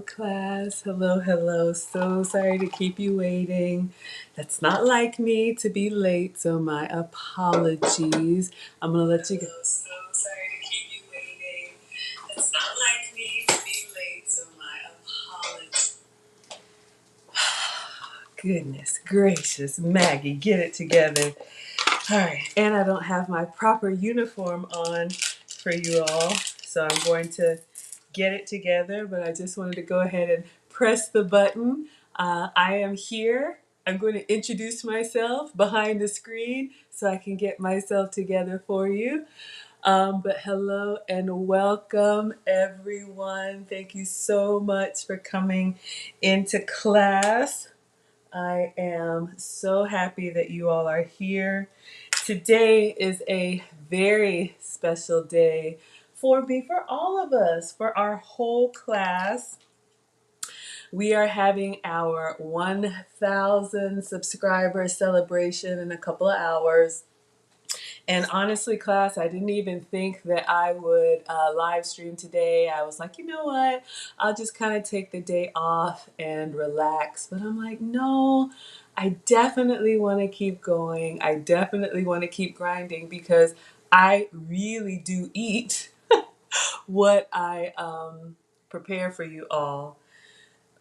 Class. Hello, hello. So sorry to keep you waiting. That's not like me to be late, so my apologies. I'm gonna let you go. So sorry to keep you waiting. That's not like me to be late, so my apologies. Goodness gracious, Maggie, get it together. All right, and I don't have my proper uniform on for you all, so I'm going to get it together, but I just wanted to go ahead and press the button. I am here. I'm going to introduce myself behind the screen so I can get myself together for you. But hello and welcome, everyone. Thank you so much for coming into class. I am so happy that you all are here. Today is a very special day for me, for all of us, for our whole class. We are having our 1,000 subscriber celebration in a couple of hours. And honestly, class, I didn't even think that I would live stream today. I was like, you know what? I'll just kind of take the day off and relax. But I'm like, no, I definitely want to keep going. I definitely want to keep grinding because I really do eat what I prepare for you all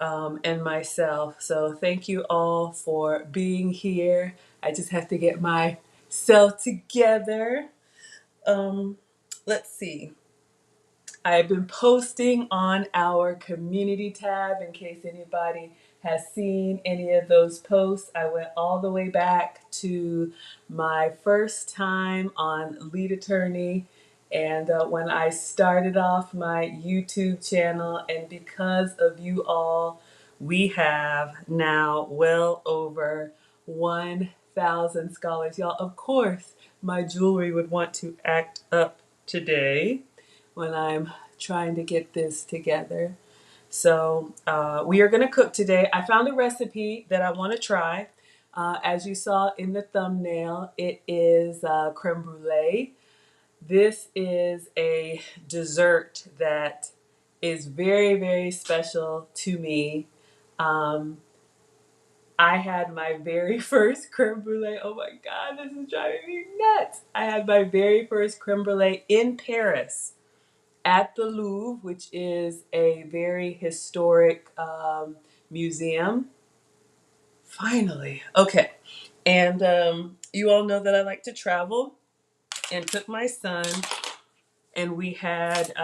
and myself. So thank you all for being here. I just have to get myself together. Um, let's see. I've been posting on our community tab in case anybody has seen any of those posts. I went all the way back to my first time on Lead Attorney and when I started off my YouTube channel, and because of you all, we have now well over 1,000 scholars. Y'all, of course, my jewelry would want to act up today when I'm trying to get this together. So we are going to cook today. I found a recipe that I want to try. As you saw in the thumbnail, it is creme brulee. This is a dessert that is very, very special to me. Um, I had my very first creme brulee. Oh my God, this is driving me nuts. I had my very first creme brulee in Paris at the Louvre, which is a very historic museum. Finally. Okay. And you all know that I like to travel, and took my son, and we had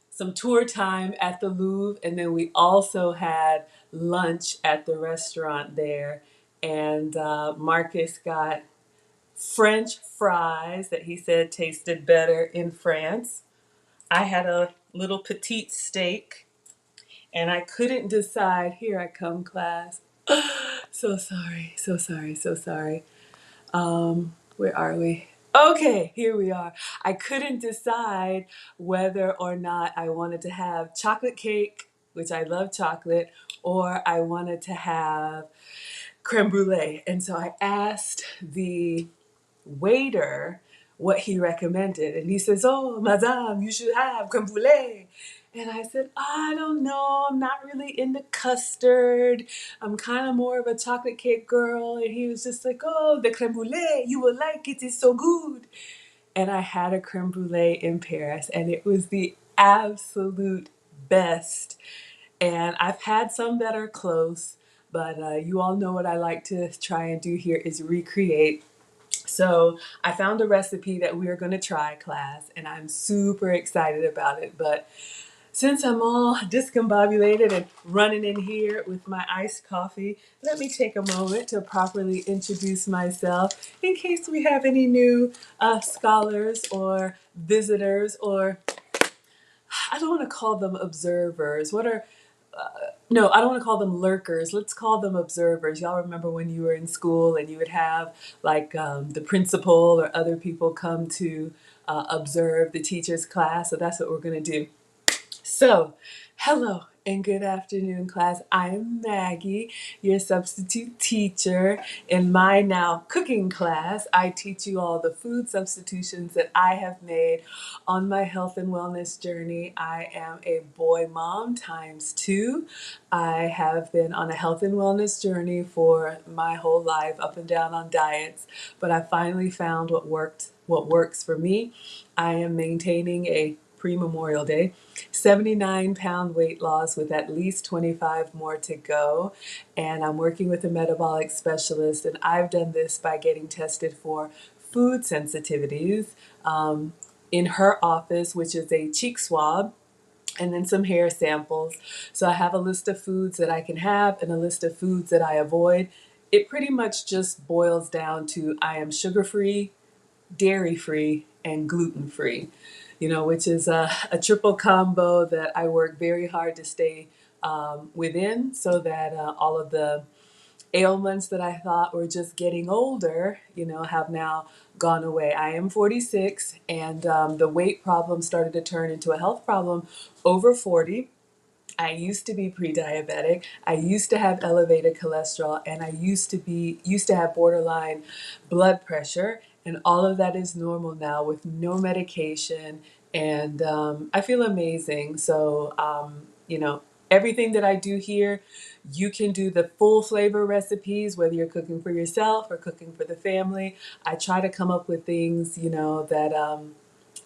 some tour time at the Louvre, and then we also had lunch at the restaurant there. And Marcus got French fries that he said tasted better in France. I had a little petite steak, and I couldn't decide. Here I come, class. So sorry, so sorry, so sorry. Where are we? Okay, here we are. I couldn't decide whether or not I wanted to have chocolate cake, which I love chocolate, or I wanted to have creme brulee. And so I asked the waiter what he recommended. And he says, "Oh, madame, you should have creme brulee." And I said, "I don't know. I'm not really into custard. I'm kind of more of a chocolate cake girl." And he was just like, "Oh, the creme brulee, you will like it. It's so good." And I had a creme brulee in Paris, and it was the absolute best. And I've had some that are close, but you all know what I like to try and do here is recreate. So I found a recipe that we are going to try, class, and I'm super excited about it. But since I'm all discombobulated and running in here with my iced coffee, let me take a moment to properly introduce myself in case we have any new scholars or visitors, or I don't want to call them observers. No, I don't want to call them lurkers. Let's call them observers. Y'all remember when you were in school and you would have like the principal or other people come to observe the teacher's class? So that's what we're going to do. So, hello and good afternoon, class. I'm Maggie, your substitute teacher. In my now cooking class, I teach you all the food substitutions that I have made on my health and wellness journey. I am a boy mom times two. I have been on a health and wellness journey for my whole life, up and down on diets, but I finally found what works for me. I am maintaining a pre-Memorial Day 79-pound weight loss with at least 25 more to go. And I'm working with a metabolic specialist, and I've done this by getting tested for food sensitivities in her office, which is a cheek swab and then some hair samples. So I have a list of foods that I can have and a list of foods that I avoid. It pretty much just boils down to I am sugar-free, dairy-free, and gluten-free, which is a triple combo that I work very hard to stay within so that all of the ailments that I thought were just getting older, have now gone away. I am 46, and the weight problem started to turn into a health problem over 40. I used to be pre-diabetic. I used to have elevated cholesterol, and I used to have borderline blood pressure, and all of that is normal now with no medication, and I feel amazing. So, everything that I do here, you can do the full flavor recipes, whether you're cooking for yourself or cooking for the family. I try to come up with things, that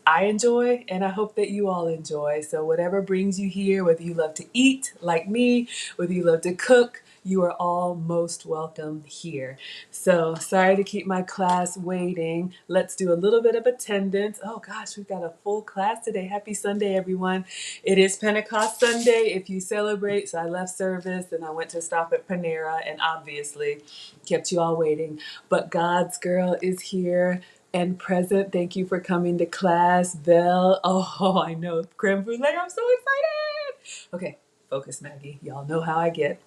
I enjoy, and I hope that you all enjoy. So whatever brings you here, whether you love to eat like me, whether you love to cook, you are all most welcome here. So sorry to keep my class waiting. Let's do a little bit of attendance. Oh gosh, we've got a full class today. Happy Sunday, everyone. It is Pentecost Sunday if you celebrate. So I left service and I went to stop at Panera and obviously kept you all waiting. But God's girl is here and present. Thank you for coming to class, Belle. Oh, I know. Crème Brûlée. I'm so excited. Okay, focus, Maggie. Y'all know how I get.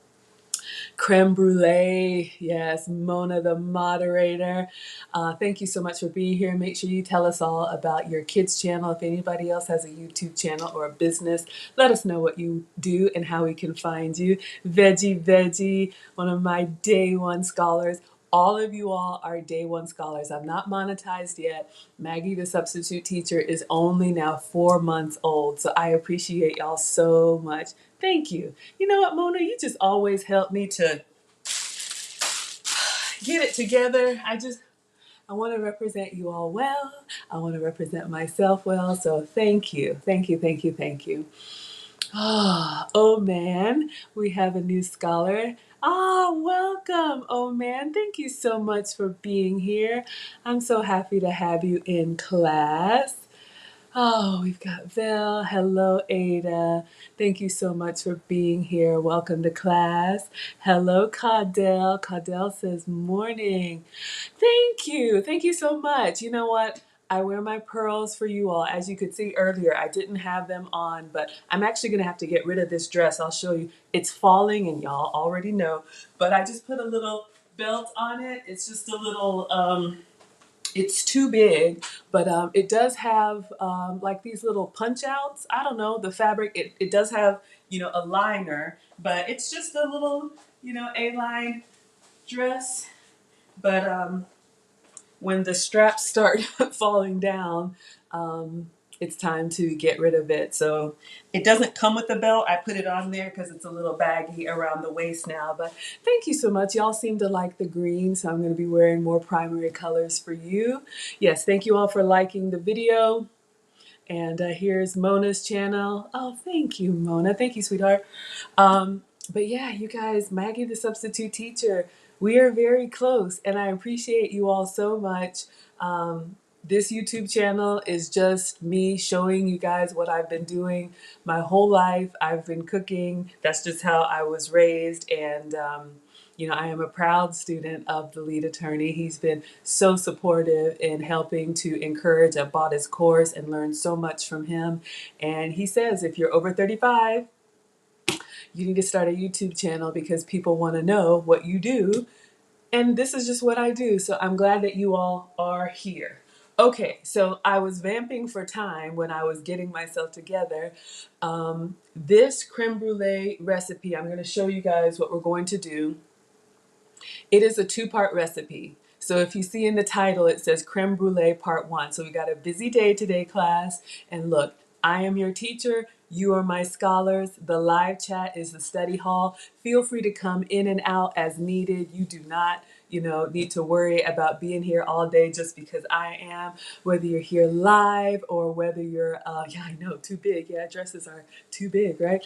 Crème Brûlée. Yes, Mona, the moderator. Thank you so much for being here. Make sure you tell us all about your kids' channel. If anybody else has a YouTube channel or a business, let us know what you do and how we can find you. Veggie, one of my day one scholars. All of you all are day one scholars. I'm not monetized yet. Maggie, the substitute teacher, is only now 4 months old. So I appreciate y'all so much. Thank you. You know what, Mona? You just always help me to get it together. I want to represent you all well. I want to represent myself well. So thank you. Thank you, thank you, thank you. Oh man, we have a new scholar. Welcome, oh man. Thank you so much for being here. I'm so happy to have you in class. Oh, we've got Val. Hello, Ada. Thank you so much for being here. Welcome to class. Hello, Caudell. Caudell says morning. Thank you. Thank you so much. You know what? I wear my pearls for you all. As you could see earlier, I didn't have them on, but I'm actually going to have to get rid of this dress. I'll show you. It's falling, and y'all already know. But I just put a little belt on it. It's just a little... it's too big, but it does have like these little punch outs. I don't know, the fabric, it does have, a liner, but it's just a little, A-line dress. But when the straps start falling down, it's time to get rid of it. So it doesn't come with the belt. I put it on there because it's a little baggy around the waist now. But thank you so much. Y'all seem to like the green, so I'm going to be wearing more primary colors for you. Yes, thank you all for liking the video. And here's Mona's channel. Oh, thank you, Mona. Thank you, sweetheart. But yeah, you guys, Maggie the substitute teacher, we are very close, and I appreciate you all so much. This YouTube channel is just me showing you guys what I've been doing my whole life. I've been cooking. That's just how I was raised, and I am a proud student of the lead attorney. He's been so supportive in helping to encourage. I bought his course and learned so much from him. And he says, if you're over 35, you need to start a YouTube channel because people want to know what you do. And this is just what I do. So I'm glad that you all are here. Okay, so I was vamping for time when I was getting myself together. This creme brulee recipe, I'm going to show you guys what we're going to do. It is a two-part recipe. So if you see in the title, it says Creme Brulee Part 1. So we got a busy day today, class. And look, I am your teacher. You are my scholars. The live chat is the study hall. Feel free to come in and out as needed. You do not, need to worry about being here all day just because I am. Whether you're here live or whether you're, yeah, I know, too big. Yeah, dresses are too big, right?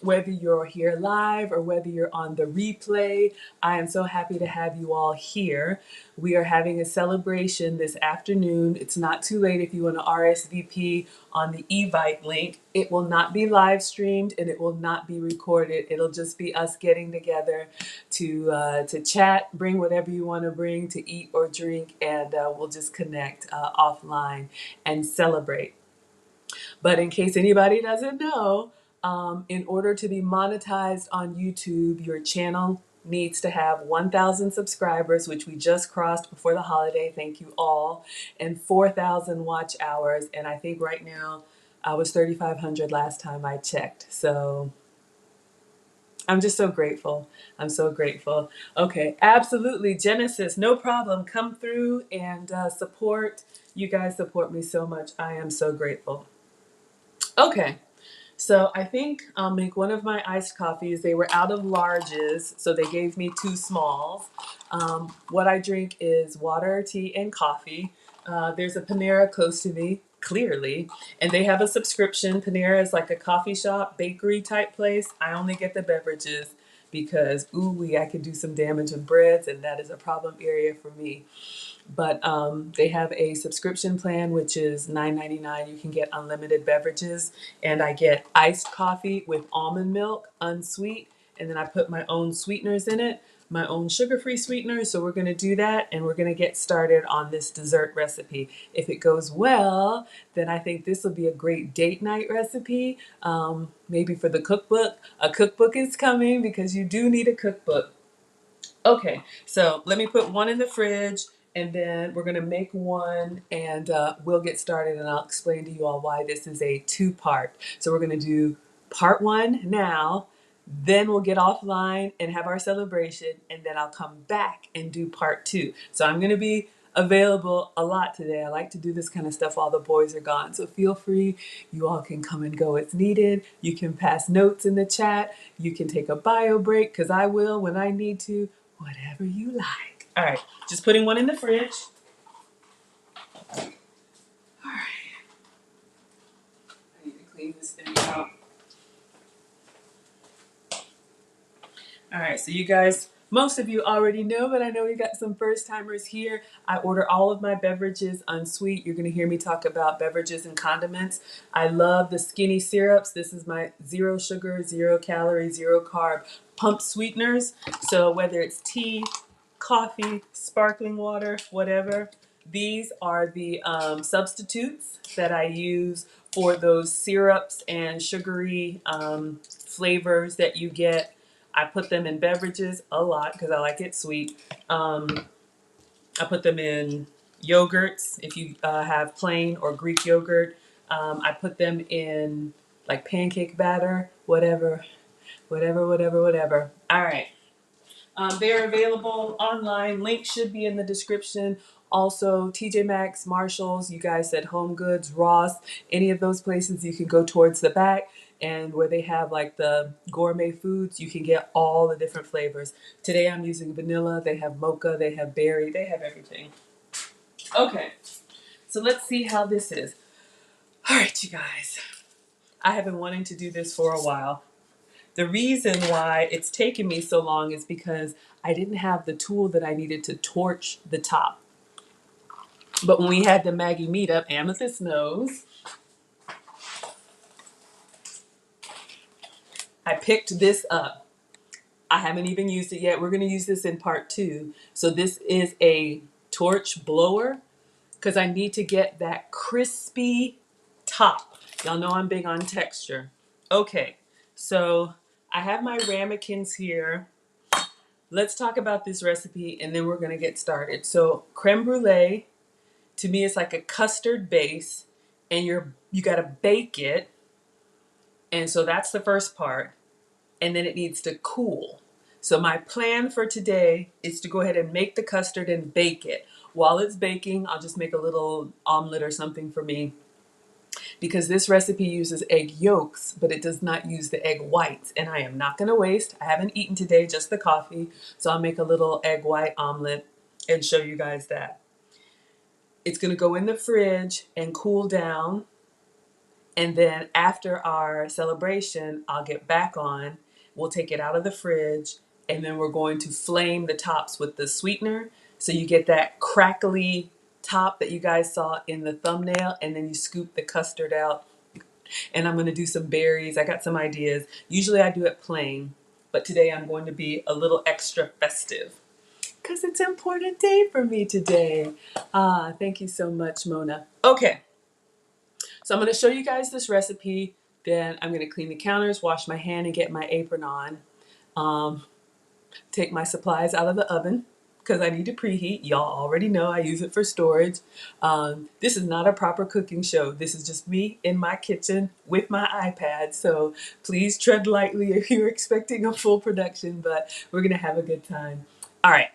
Whether you're here live or whether you're on the replay, I am so happy to have you all here. We are having a celebration this afternoon. It's not too late if you want to RSVP on the Evite link. It will not be live streamed and it will not be recorded. It'll just be us getting together to chat, bring whatever you want to bring to eat or drink, and we'll just connect offline and celebrate. But in case anybody doesn't know, in order to be monetized on YouTube, your channel needs to have 1,000 subscribers, which we just crossed before the holiday. Thank you all. And 4,000 watch hours. And I think right now I was 3,500 last time I checked. So I'm just so grateful. I'm so grateful. Okay, absolutely. Genesis, no problem. Come through and support. You guys support me so much. I am so grateful. Okay. So I think I'll make one of my iced coffees. They were out of larges, so they gave me two smalls. What I drink is water, tea, and coffee. There's a Panera close to me, clearly, and they have a subscription. Panera is like a coffee shop, bakery type place. I only get the beverages because, ooh, I could do some damage with breads, and that is a problem area for me. But they have a subscription plan, which is $9.99. You can get unlimited beverages. And I get iced coffee with almond milk, unsweet. And then I put my own sweeteners in it, my own sugar-free sweeteners. So we're going to do that. And we're going to get started on this dessert recipe. If it goes well, then I think this will be a great date night recipe. Maybe for the cookbook. A cookbook is coming because you do need a cookbook. Okay, so let me put one in the fridge and then we're going to make one and we'll get started and I'll explain to you all why this is a two-part. So we're going to do part one now, then we'll get offline and have our celebration and then I'll come back and do part two. So I'm going to be available a lot today. I like to do this kind of stuff while the boys are gone. So feel free. You all can come and go as needed. You can pass notes in the chat. You can take a bio break because I will when I need to. Whatever you like. All right, just putting one in the fridge. All right. I need to clean this thing out. All right, so you guys, most of you already know, but I know we got some first timers here. I order all of my beverages unsweet. You're gonna hear me talk about beverages and condiments. I love the skinny syrups. This is my 0 sugar, 0 calorie, 0 carb pump sweeteners. So whether it's tea, coffee, sparkling water, whatever, these are the substitutes that I use for those syrups and sugary flavors that you get. I put them in beverages a lot because I like it sweet. I put them in yogurts if you have plain or Greek yogurt. I put them in like pancake batter, whatever. All right. They're available online. Link should be in the description. Also, TJ Maxx, Marshalls, you guys said Home Goods, Ross, any of those places you can go towards the back and where they have like the gourmet foods, you can get all the different flavors. Today I'm using vanilla, they have mocha, they have berry, they have everything. Okay, so let's see how this is. All right, you guys, I have been wanting to do this for a while. The reason why it's taken me so long is because I didn't have the tool that I needed to torch the top. But when we had the Maggie meetup, Amethyst knows, I picked this up. I haven't even used it yet. We're going to use this in part two. So this is a torch blower because I need to get that crispy top. Y'all know I'm big on texture. Okay, so I have my ramekins here. Let's talk about this recipe and then we're going to get started. So creme brulee To me, it's like a custard base, and you got to bake it. And so that's the first part. And then it needs to cool. So my plan for today is to go ahead and make the custard and bake it. While it's baking, I'll just make a little omelet or something for me, because this recipe uses egg yolks, but it does not use the egg whites. And I am not going to waste. I haven't eaten today, just the coffee. So I'll make a little egg white omelet and show you guys that. It's going to go in the fridge and cool down. And then after our celebration, I'll get back on. We'll take it out of the fridge, and then we're going to flame the tops with the sweetener. So you get that crackly top that you guys saw in the thumbnail, and then you scoop the custard out. And I'm going to do some berries. I got some ideas. Usually I do it plain, but today I'm going to be a little extra festive because it's an important day for me today. Thank you so much, Mona. Okay. So I'm going to show you guys this recipe. Then I'm going to clean the counters, wash my hand, and get my apron on. Take my supplies out of the oven because I need to preheat. Y'all already know I use it for storage. This is not a proper cooking show. This is just me in my kitchen with my iPad. So please tread lightly if you're expecting a full production, but we're going to have a good time. All right.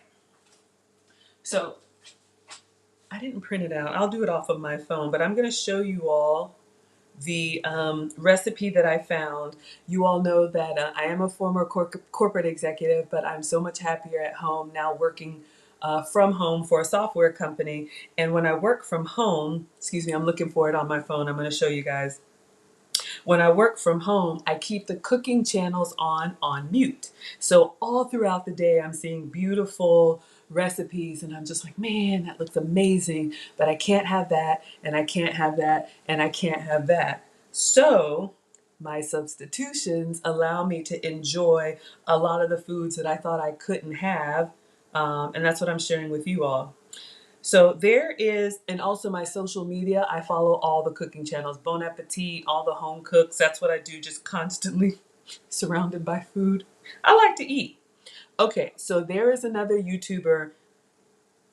So I didn't print it out. I'll do it off of my phone, but I'm going to show you all the recipe that I found. You all know that I am a former corporate executive, but I'm so much happier at home now, working from home for a software company. And when I work from home, excuse me, I'm looking for it on my phone. I'm going to show you guys. When I work from home, I keep the cooking channels on mute. So all throughout the day, I'm seeing beautiful recipes, and I'm just like, man, that looks amazing, but I can't have that, and I can't have that, and I can't have that. So my substitutions allow me to enjoy a lot of the foods that I thought I couldn't have, and that's what I'm sharing with you all. So there is, and also my social media, I follow all the cooking channels, Bon Appetit, all the home cooks. That's what I do, just constantly surrounded by food. I like to eat. Okay, so there is another YouTuber.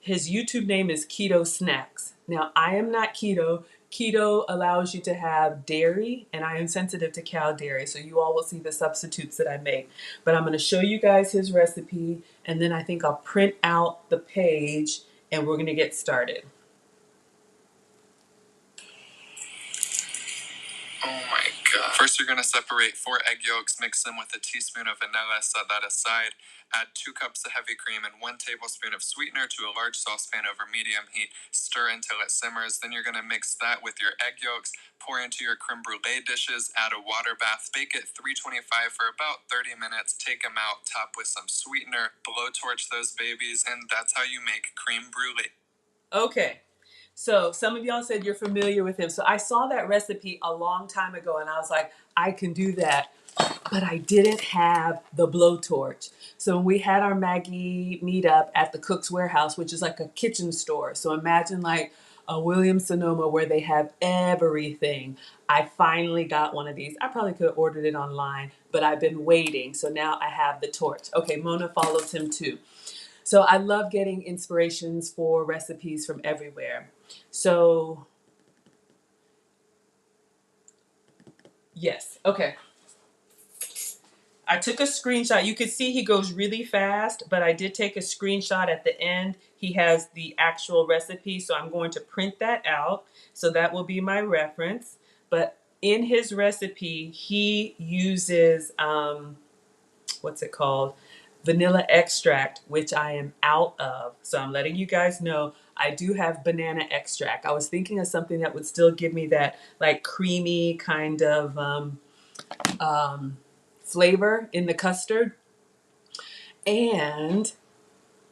His YouTube name is Keto Snacks. Now, I am not keto. Keto allows you to have dairy, and I am sensitive to cow dairy, so you all will see the substitutes that I make. But I'm going to show you guys his recipe, and then I think I'll print out the page, and we're going to get started. Oh my god. First, you're going to separate 4 egg yolks, mix them with a teaspoon of vanilla, set that aside. Add 2 cups of heavy cream and 1 tablespoon of sweetener to a large saucepan over medium heat. Stir until it simmers. Then you're going to mix that with your egg yolks, pour into your creme brulee dishes, add a water bath, bake at 325 for about 30 minutes, take them out, top with some sweetener, blowtorch those babies, and that's how you make creme brulee. Okay. So some of y'all said you're familiar with him. So I saw that recipe a long time ago, and I was like, I can do that. But I didn't have the blowtorch. So when we had our Maggie meetup at the Cook's Warehouse, which is like a kitchen store. So imagine like a Williams-Sonoma where they have everything. I finally got one of these. I probably could have ordered it online, but I've been waiting. So now I have the torch. Okay, Mona follows him too. So I love getting inspirations for recipes from everywhere. So, yes, okay. I took a screenshot. You could see he goes really fast, but I did take a screenshot at the end. He has the actual recipe, so I'm going to print that out. So that will be my reference. But in his recipe, he uses, what's it called? Vanilla extract, which I am out of. So I'm letting you guys know I do have banana extract. I was thinking of something that would still give me that like creamy kind of flavor in the custard. And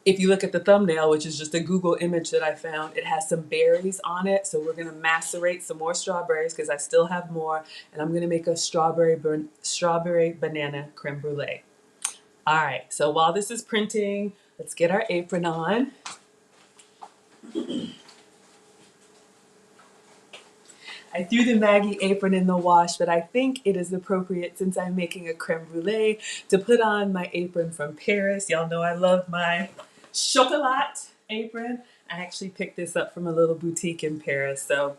if you look at the thumbnail, which is just a Google image that I found, it has some berries on it. So we're going to macerate some more strawberries because I still have more. And I'm going to make a strawberry banana creme brulee. All right, so while this is printing, let's get our apron on. I threw the Maggie apron in the wash, but I think it is appropriate, since I'm making a creme brulee, to put on my apron from Paris. Y'all know I love my chocolat apron. I actually picked this up from a little boutique in Paris, so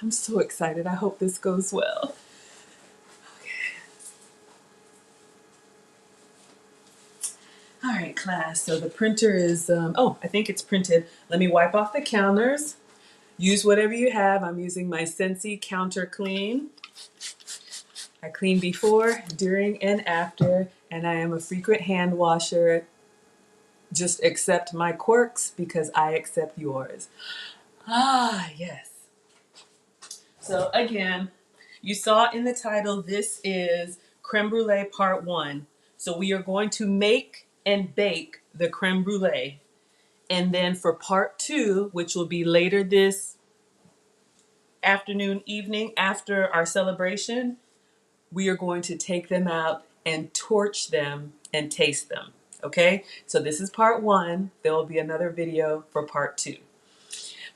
I'm so excited. I hope this goes well. All right, class. So the printer is, oh, I think it's printed. Let me wipe off the counters. Use whatever you have. I'm using my Scentsy Counter Clean. I clean before, during, and after, and I am a frequent hand washer. Just accept my quirks because I accept yours. Ah, yes. So again, you saw in the title, this is Crème Brûlée Part 1. So we are going to make and bake the crème brûlée. And then for Part 2, which will be later this afternoon, evening after our celebration, we are going to take them out and torch them and taste them. Okay? So this is Part 1. There will be another video for Part 2.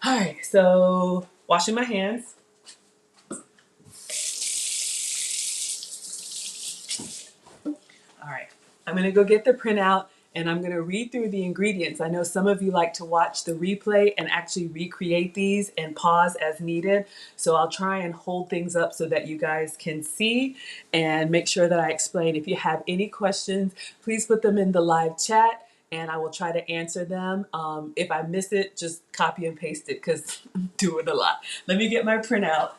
All right, so washing my hands. All right, I'm gonna go get the printout and I'm gonna read through the ingredients. I know some of you like to watch the replay and actually recreate these and pause as needed. So I'll try and hold things up so that you guys can see and make sure that I explain. If you have any questions, please put them in the live chat and I will try to answer them. If I miss it, just copy and paste it because I'm doing a lot. Let me get my printout.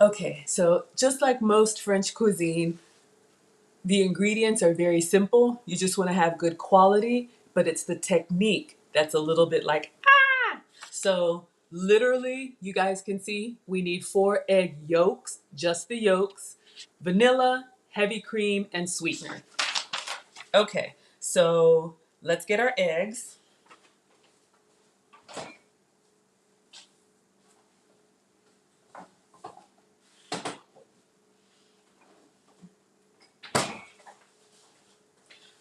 Okay, so just like most French cuisine, the ingredients are very simple. You just want to have good quality, but it's the technique that's a little bit like, ah! So literally, you guys can see, we need 4 egg yolks, just the yolks, vanilla, heavy cream, and sweetener. Okay, so let's get our eggs.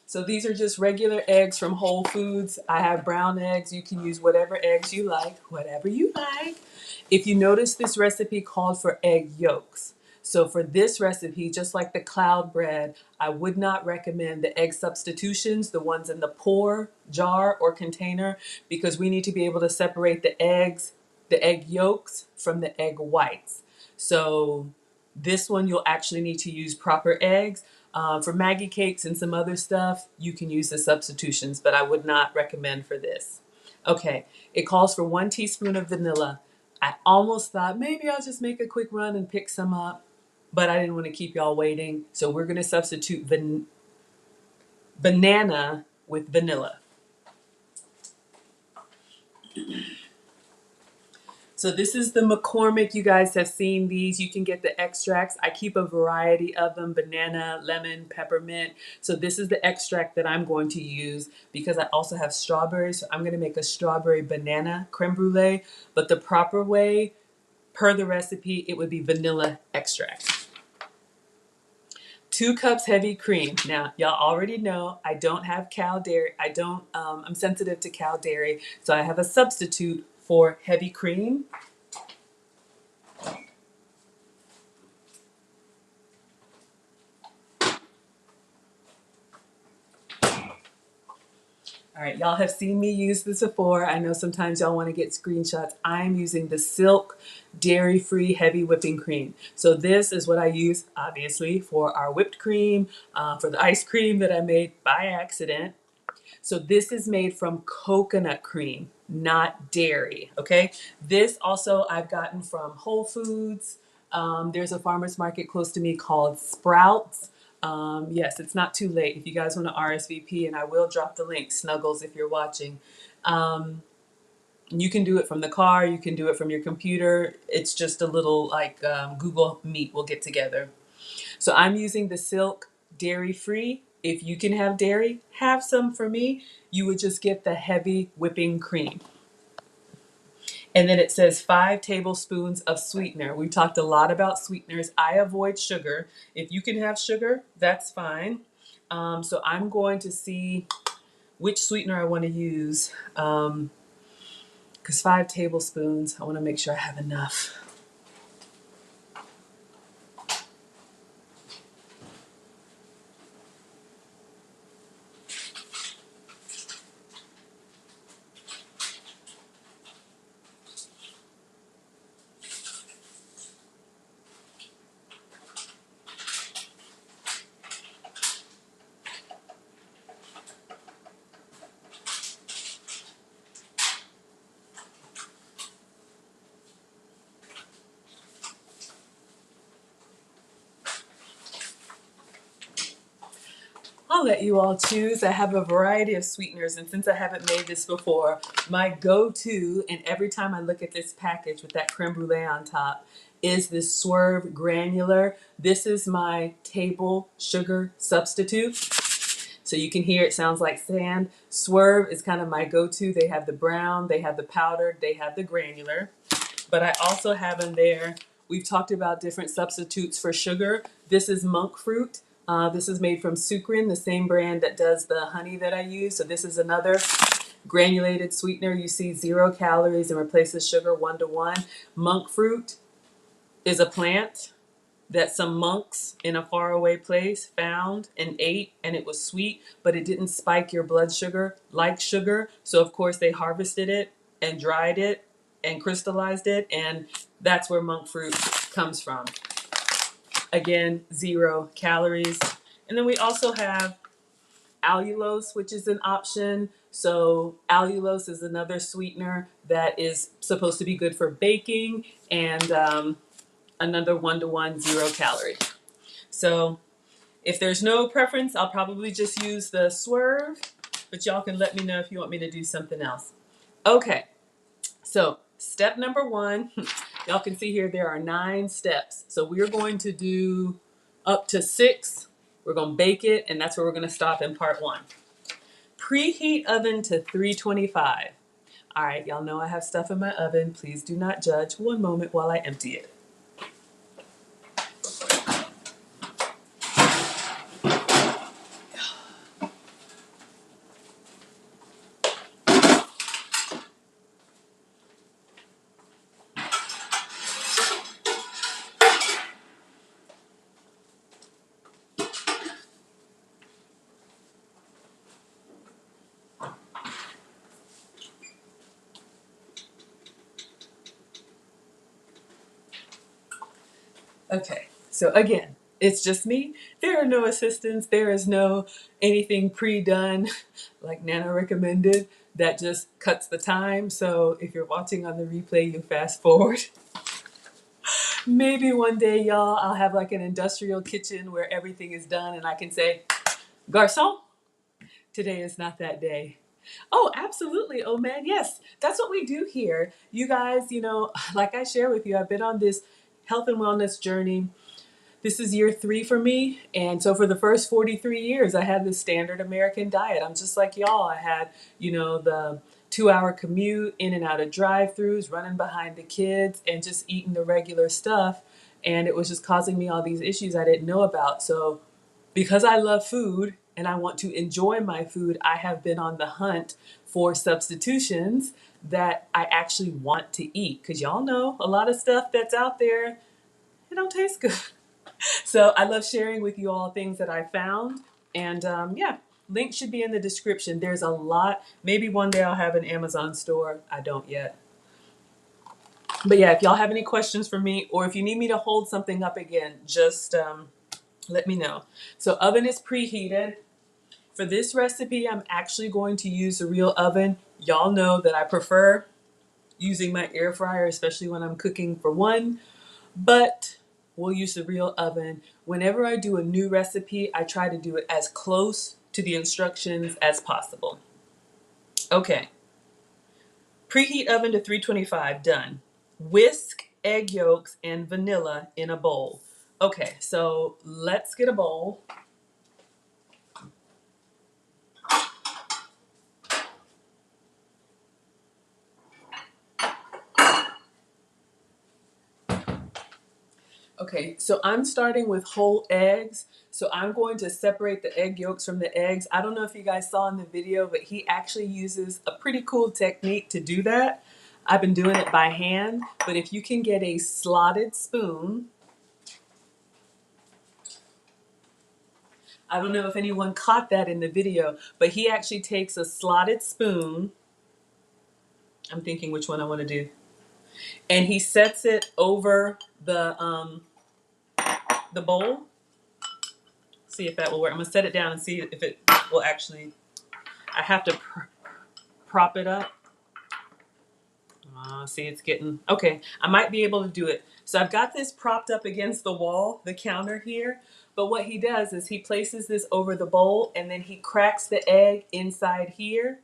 So these are just regular eggs from Whole Foods. I have brown eggs. You can use whatever eggs you like, whatever you like. If you notice, this recipe called for egg yolks. So for this recipe, just like the cloud bread, I would not recommend the egg substitutions, the ones in the pour jar or container, because we need to be able to separate the eggs, the egg yolks from the egg whites. So this one, you'll actually need to use proper eggs. For Maggie cakes and some other stuff, you can use the substitutions, but I would not recommend for this. Okay, it calls for 1 teaspoon of vanilla. I almost thought maybe I'll just make a quick run and pick some up, but I didn't want to keep y'all waiting. So we're going to substitute banana with vanilla. So this is the McCormick. You guys have seen these. You can get the extracts. I keep a variety of them: banana, lemon, peppermint. So this is the extract that I'm going to use because I also have strawberries. So I'm going to make a strawberry banana creme brulee. But the proper way, per the recipe, it would be vanilla extract. 2 cups heavy cream. Now, y'all already know I don't have cow dairy. I'm sensitive to cow dairy. So I have a substitute for heavy cream. All right, y'all have seen me use this before. I know sometimes y'all want to get screenshots. I'm using the Silk dairy-free heavy whipping cream. So this is what I use, obviously, for our whipped cream, for the ice cream that I made by accident. So this is made from coconut cream, not dairy, okay? This also I've gotten from Whole Foods. There's a farmer's market close to me called Sprouts. Yes, it's not too late if you guys want to RSVP, and I will drop the link, Snuggles, if you're watching. You can do it from the car, you can do it from your computer. It's just a little like Google Meet, we'll get together. So I'm using the Silk dairy-free. If you can have dairy, have some. For me, you would just get the heavy whipping cream. And then it says 5 tablespoons of sweetener. We talked a lot about sweeteners. I avoid sugar. If you can have sugar, that's fine. So I'm going to see which sweetener I want to use. because 5 tablespoons, I want to make sure I have enough. I'll let you all choose. I have a variety of sweeteners, and since I haven't made this before, my go-to, and every time I look at this package with that creme brulee on top, is this Swerve granular. This is my table sugar substitute. So you can hear it sounds like sand. Swerve is kind of my go-to. They have the brown, they have the powdered, they have the granular. But I also have in there, we've talked about different substitutes for sugar. This is monk fruit. This is made from Sucrin, the same brand that does the honey that I use. So this is another granulated sweetener. You see 0 calories and replaces sugar 1-to-1. Monk fruit is a plant that some monks in a faraway place found and ate, and it was sweet, but it didn't spike your blood sugar like sugar. So of course they harvested it and dried it and crystallized it, and that's where monk fruit comes from. Again, 0 calories. And then we also have allulose, which is an option. So allulose is another sweetener that is supposed to be good for baking, and another 1-to-1 0 calorie. So if there's no preference, I'll probably just use the Swerve, but y'all can let me know if you want me to do something else. Okay, so step number 1, y'all can see here there are 9 steps. So we're going to do up to 6. We're going to bake it, and that's where we're going to stop in part 1. Preheat oven to 325. All right, y'all know I have stuff in my oven. Please do not judge. One moment while I empty it. Okay, so again, it's just me. There are no assistants. There is no anything pre-done like Nana recommended that just cuts the time. So if you're watching on the replay, you fast forward. Maybe one day, y'all, I'll have like an industrial kitchen where everything is done and I can say, Garçon, today is not that day. Oh, absolutely. Oh man, yes. That's what we do here. You guys, like I share with you, I've been on this health and wellness journey. This is year 3 for me. And so for the first 43 years, I had this standard American diet. I'm just like y'all. I had, the 2-hour commute, in and out of drive-throughs, running behind the kids, and just eating the regular stuff. And it was just causing me all these issues I didn't know about. So because I love food and I want to enjoy my food, I have been on the hunt for substitutions that I actually want to eat. Because y'all know a lot of stuff that's out there, it don't taste good. So I love sharing with you all things that I found. And yeah, links should be in the description. There's a lot. Maybe one day I'll have an Amazon store. I don't yet. But yeah, if y'all have any questions for me, or if you need me to hold something up again, just let me know. So oven is preheated. For this recipe, I'm actually going to use a real oven. Y'all know that I prefer using my air fryer, especially when I'm cooking for one, but we'll use the real oven. Whenever I do a new recipe, I try to do it as close to the instructions as possible. Okay, preheat oven to 325, done. Whisk egg yolks and vanilla in a bowl. Okay, so let's get a bowl. Okay, so I'm starting with whole eggs. So I'm going to separate the egg yolks from the eggs. I don't know if you guys saw in the video, but he actually uses a pretty cool technique to do that. I've been doing it by hand, but if you can get a slotted spoon, I don't know if anyone caught that in the video, but he actually takes a slotted spoon. I'm thinking which one I want to do. And he sets it over the bowl. See if that will work. I'm going to set it down and see if it will actually, I have to prop it up. See, it's getting, okay, I might be able to do it. So I've got this propped up against the wall, the counter here. But what he does is he places this over the bowl and then he cracks the egg inside here.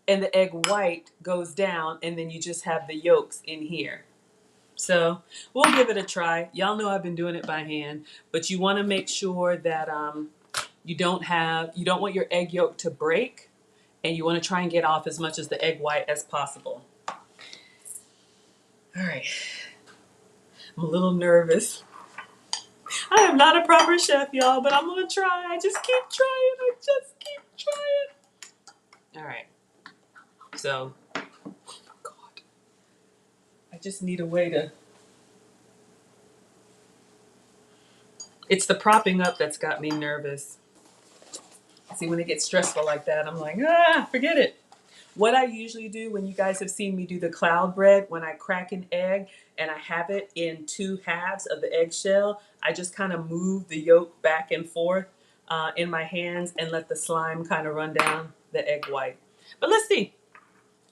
And the egg white goes down and then you just have the yolks in here. So we'll give it a try. Y'all know I've been doing it by hand, but you want to make sure that you don't want your egg yolk to break, and you want to try and get off as much as the egg white as possible. All right. I'm a little nervous. I am not a proper chef, y'all, but I'm going to try. I just keep trying. All right. So, God, I just need a way to... It's the propping up that's got me nervous. See, when it gets stressful like that, I'm like, forget it. What I usually do when you guys have seen me do the cloud bread, when I crack an egg and I have it in 2 halves of the eggshell, I just kind of move the yolk back and forth in my hands and let the slime kind of run down the egg white. But let's see.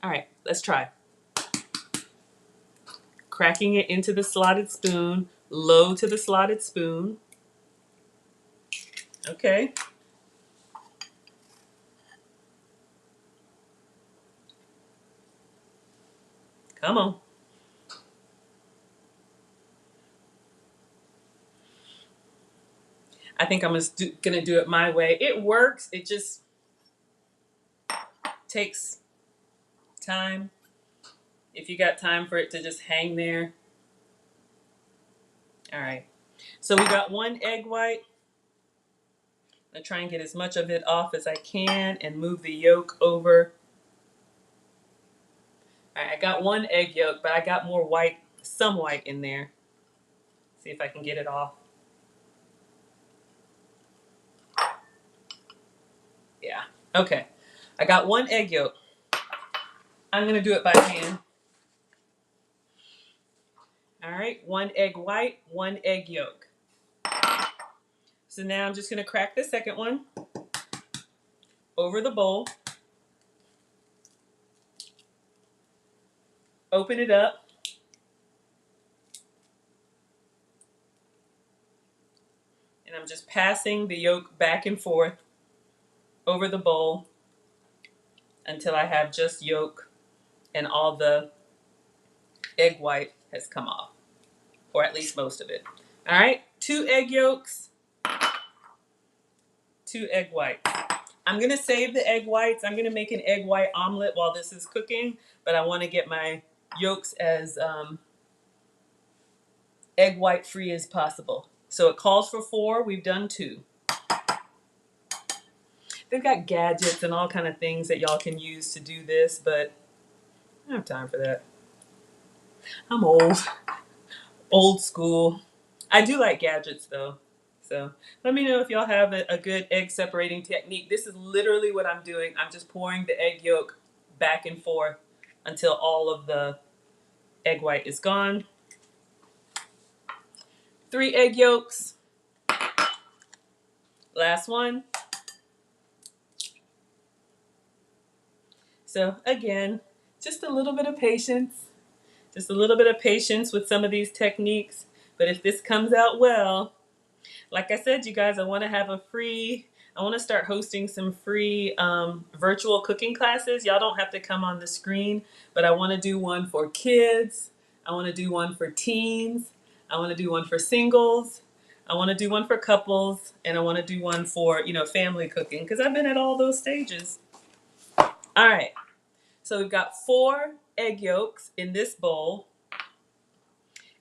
All right, let's try. Cracking it into the slotted spoon, low to the slotted spoon. Okay. Come on. I think I'm gonna do it my way. It works. It just takes time. If you got time for it to just hang there. All right. So we got 1 egg white. I'm gonna try and get as much of it off as I can and move the yolk over. All right, I got 1 egg yolk, but I got more white, some white in there. See if I can get it off. Yeah, okay. I got 1 egg yolk. I'm gonna do it by hand. All right, 1 egg white, 1 egg yolk. So now I'm just gonna crack the second one over the bowl. Open it up. And I'm just passing the yolk back and forth over the bowl until I have just yolk and all the egg white has come off, or at least most of it. All right, 2 egg yolks, 2 egg whites. I'm gonna save the egg whites. I'm gonna make an egg white omelet while this is cooking, but I wanna get my yolks as egg white free as possible. So it calls for 4, we've done 2. They've got gadgets and all kind of things that y'all can use to do this, but I don't have time for that. I'm old school. I do like gadgets though. So let me know if y'all have a good egg separating technique. This is literally what I'm doing. I'm just pouring the egg yolk back and forth until all of the egg white is gone. 3 egg yolks. Last one. So again, just a little bit of patience. Just a little bit of patience with some of these techniques. But if this comes out well, like I said, you guys, I want to start hosting some free virtual cooking classes. Y'all don't have to come on the screen, but I want to do one for kids. I want to do one for teens. I want to do one for singles. I want to do one for couples. And I want to do one for, family cooking, because I've been at all those stages. All right. So we've got 4 egg yolks in this bowl.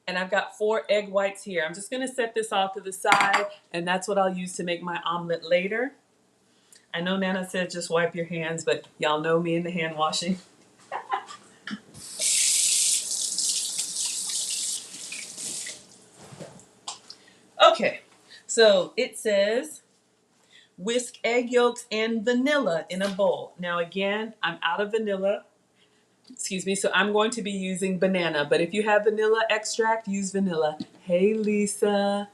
And I've got 4 egg whites here. I'm just going to set this off to the side, and that's what I'll use to make my omelet later. I know Nana said just wipe your hands, but y'all know me in the hand washing. So it says, whisk egg yolks and vanilla in a bowl. Now again, I'm out of vanilla. Excuse me, so I'm going to be using banana, but if you have vanilla extract, use vanilla. Hey Lisa,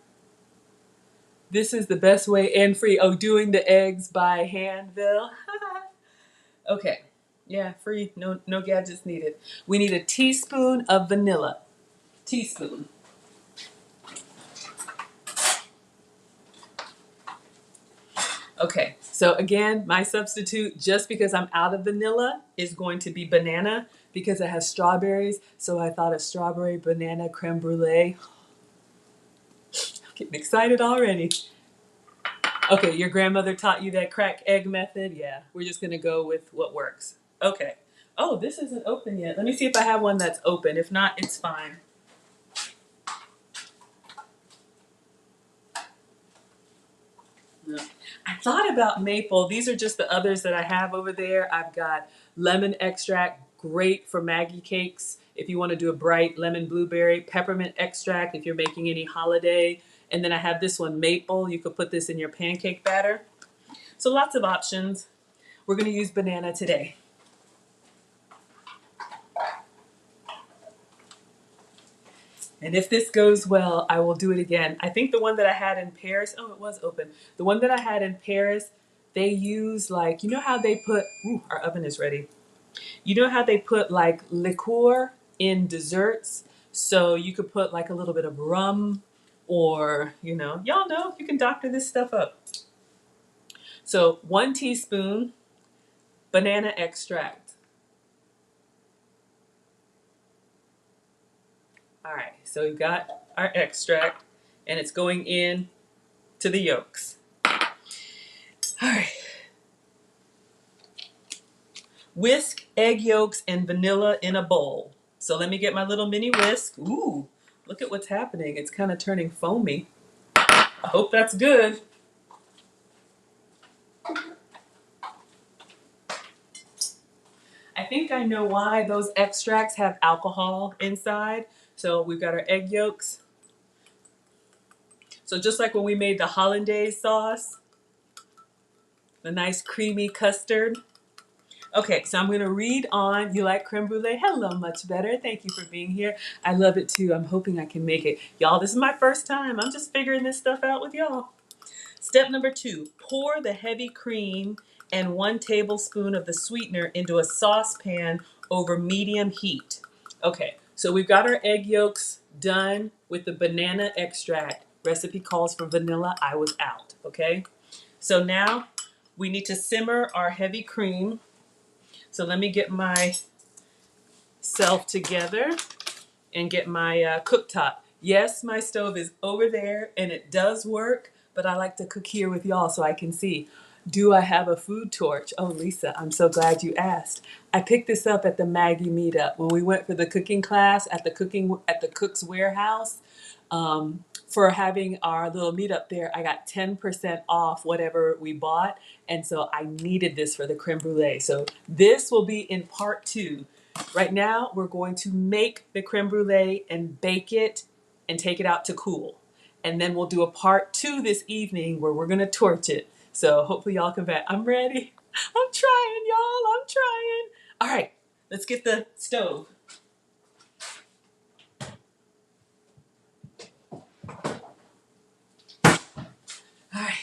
this is the best way and free. Oh, doing the eggs by hand, Bill. Okay, yeah, free, no gadgets needed. We need a teaspoon of vanilla. Teaspoon. Okay, so again, my substitute, just because I'm out of vanilla, is going to be banana because it has strawberries. So I thought of strawberry banana creme brulee. I'm getting excited already. Okay, your grandmother taught you that crack egg method? Yeah, we're just gonna go with what works. Okay. Oh, this isn't open yet. Let me see if I have one that's open. If not, it's fine. No. I thought about maple. These are just the others that I have over there. I've got lemon extract, great for Maggie cakes if you want to do a bright lemon blueberry, peppermint extract if you're making any holiday. And then I have this one, maple. You could put this in your pancake batter. So lots of options. We're going to use banana today. And if this goes well, I will do it again. I think the one that I had in Paris, oh, it was open. The one that I had in Paris, they use like, you know how they put, ooh, our oven is ready. You know how they put like liqueur in desserts? So you could put like a little bit of rum or, y'all know, you can doctor this stuff up. So 1 teaspoon banana extract. All right, so we've got our extract and it's going in to the yolks. All right. Whisk egg yolks and vanilla in a bowl. So let me get my little mini whisk. Ooh, look at what's happening. It's kind of turning foamy. I hope that's good. I think I know why those extracts have alcohol inside. So we've got our egg yolks. So just like when we made the hollandaise sauce, the nice creamy custard. Okay, so I'm going to read on. You like creme brulee? Hello, much better. Thank you for being here. I love it too. I'm hoping I can make it. Y'all, this is my first time. I'm just figuring this stuff out with y'all. Step number 2, pour the heavy cream and 1 tablespoon of the sweetener into a saucepan over medium heat. Okay, so we've got our egg yolks done with the banana extract. Recipe calls for vanilla. I was out, okay? So now we need to simmer our heavy cream. So let me get myself together and get my cooktop. Yes, my stove is over there and it does work, but I like to cook here with y'all so I can see. Do I have a food torch? Oh, Lisa, I'm so glad you asked. I picked this up at the Maggie meetup when we went for the cooking class at the Cook's Warehouse. For having our little meetup there, I got 10% off whatever we bought. And so I needed this for the creme brulee. So this will be in part 2. Right now, we're going to make the creme brulee and bake it and take it out to cool. And then we'll do a part 2 this evening where we're going to torch it. So hopefully y'all come back. I'm ready. I'm trying, y'all. I'm trying. All right, let's get the stove. All right.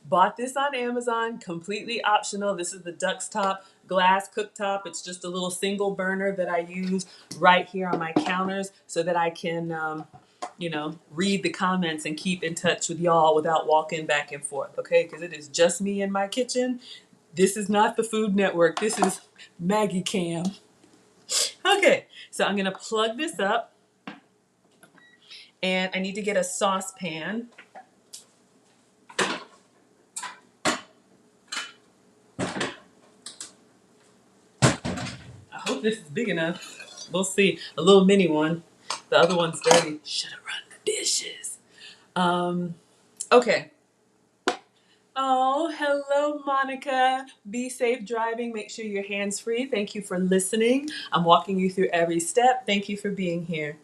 Bought this on Amazon, completely optional. This is the Duck's Top glass cooktop. It's just a little single burner that I use right here on my counters so that I can, read the comments and keep in touch with y'all without walking back and forth, okay? Because it is just me in my kitchen. This is not the Food Network. This is Maggie Cam. Okay, so I'm going to plug this up. And I need to get a saucepan. I hope this is big enough. We'll see. A little mini one. The other one's dirty. Should have run the dishes. Okay. Oh, hello, Monica. Be safe driving. Make sure your hands free. Thank you for listening. I'm walking you through every step. Thank you for being here.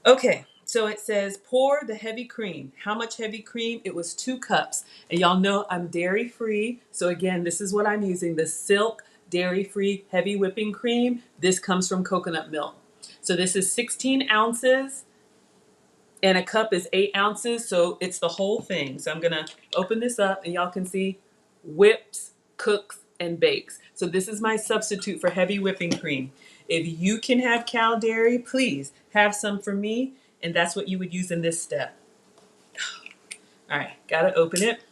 Okay. So it says pour the heavy cream. How much heavy cream? It was 2 cups. And y'all know I'm dairy free. So again, this is what I'm using, the Silk dairy free heavy whipping cream. This comes from coconut milk. So this is 16 ounces and a cup is 8 ounces. So it's the whole thing. So I'm gonna open this up and y'all can see whips, cooks, and bakes. So this is my substitute for heavy whipping cream. If you can have cow dairy, please have some for me. And that's what you would use in this step. All right, gotta open it.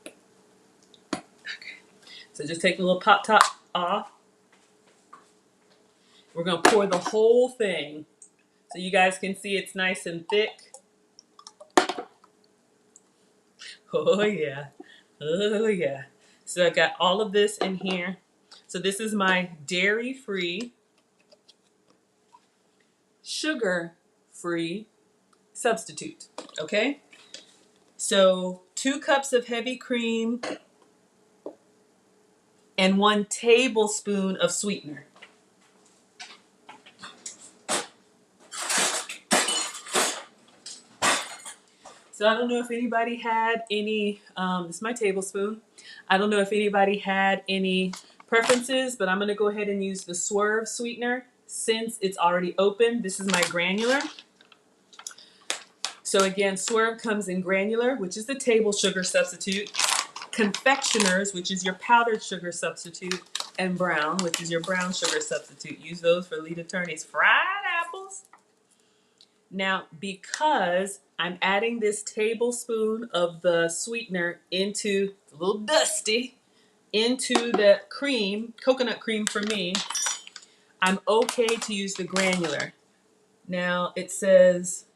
Okay. So just take the little pop top off. We're gonna pour the whole thing so you guys can see it's nice and thick. Oh yeah, oh yeah. So I got all of this in here. So this is my dairy-free, sugar-free substitute, okay? So 2 cups of heavy cream and 1 tablespoon of sweetener. So I don't know if anybody had any, this is my tablespoon. I don't know if anybody had any preferences, but I'm gonna go ahead and use the Swerve sweetener since it's already open. This is my granular. So again, Swerve comes in granular, which is the table sugar substitute, confectioners, which is your powdered sugar substitute, and brown, which is your brown sugar substitute. Use those for lead attorneys' fried apples. Now, because I'm adding this tablespoon of the sweetener into, it's a little dusty, into the cream, coconut cream for me, I'm okay to use the granular. Now, it says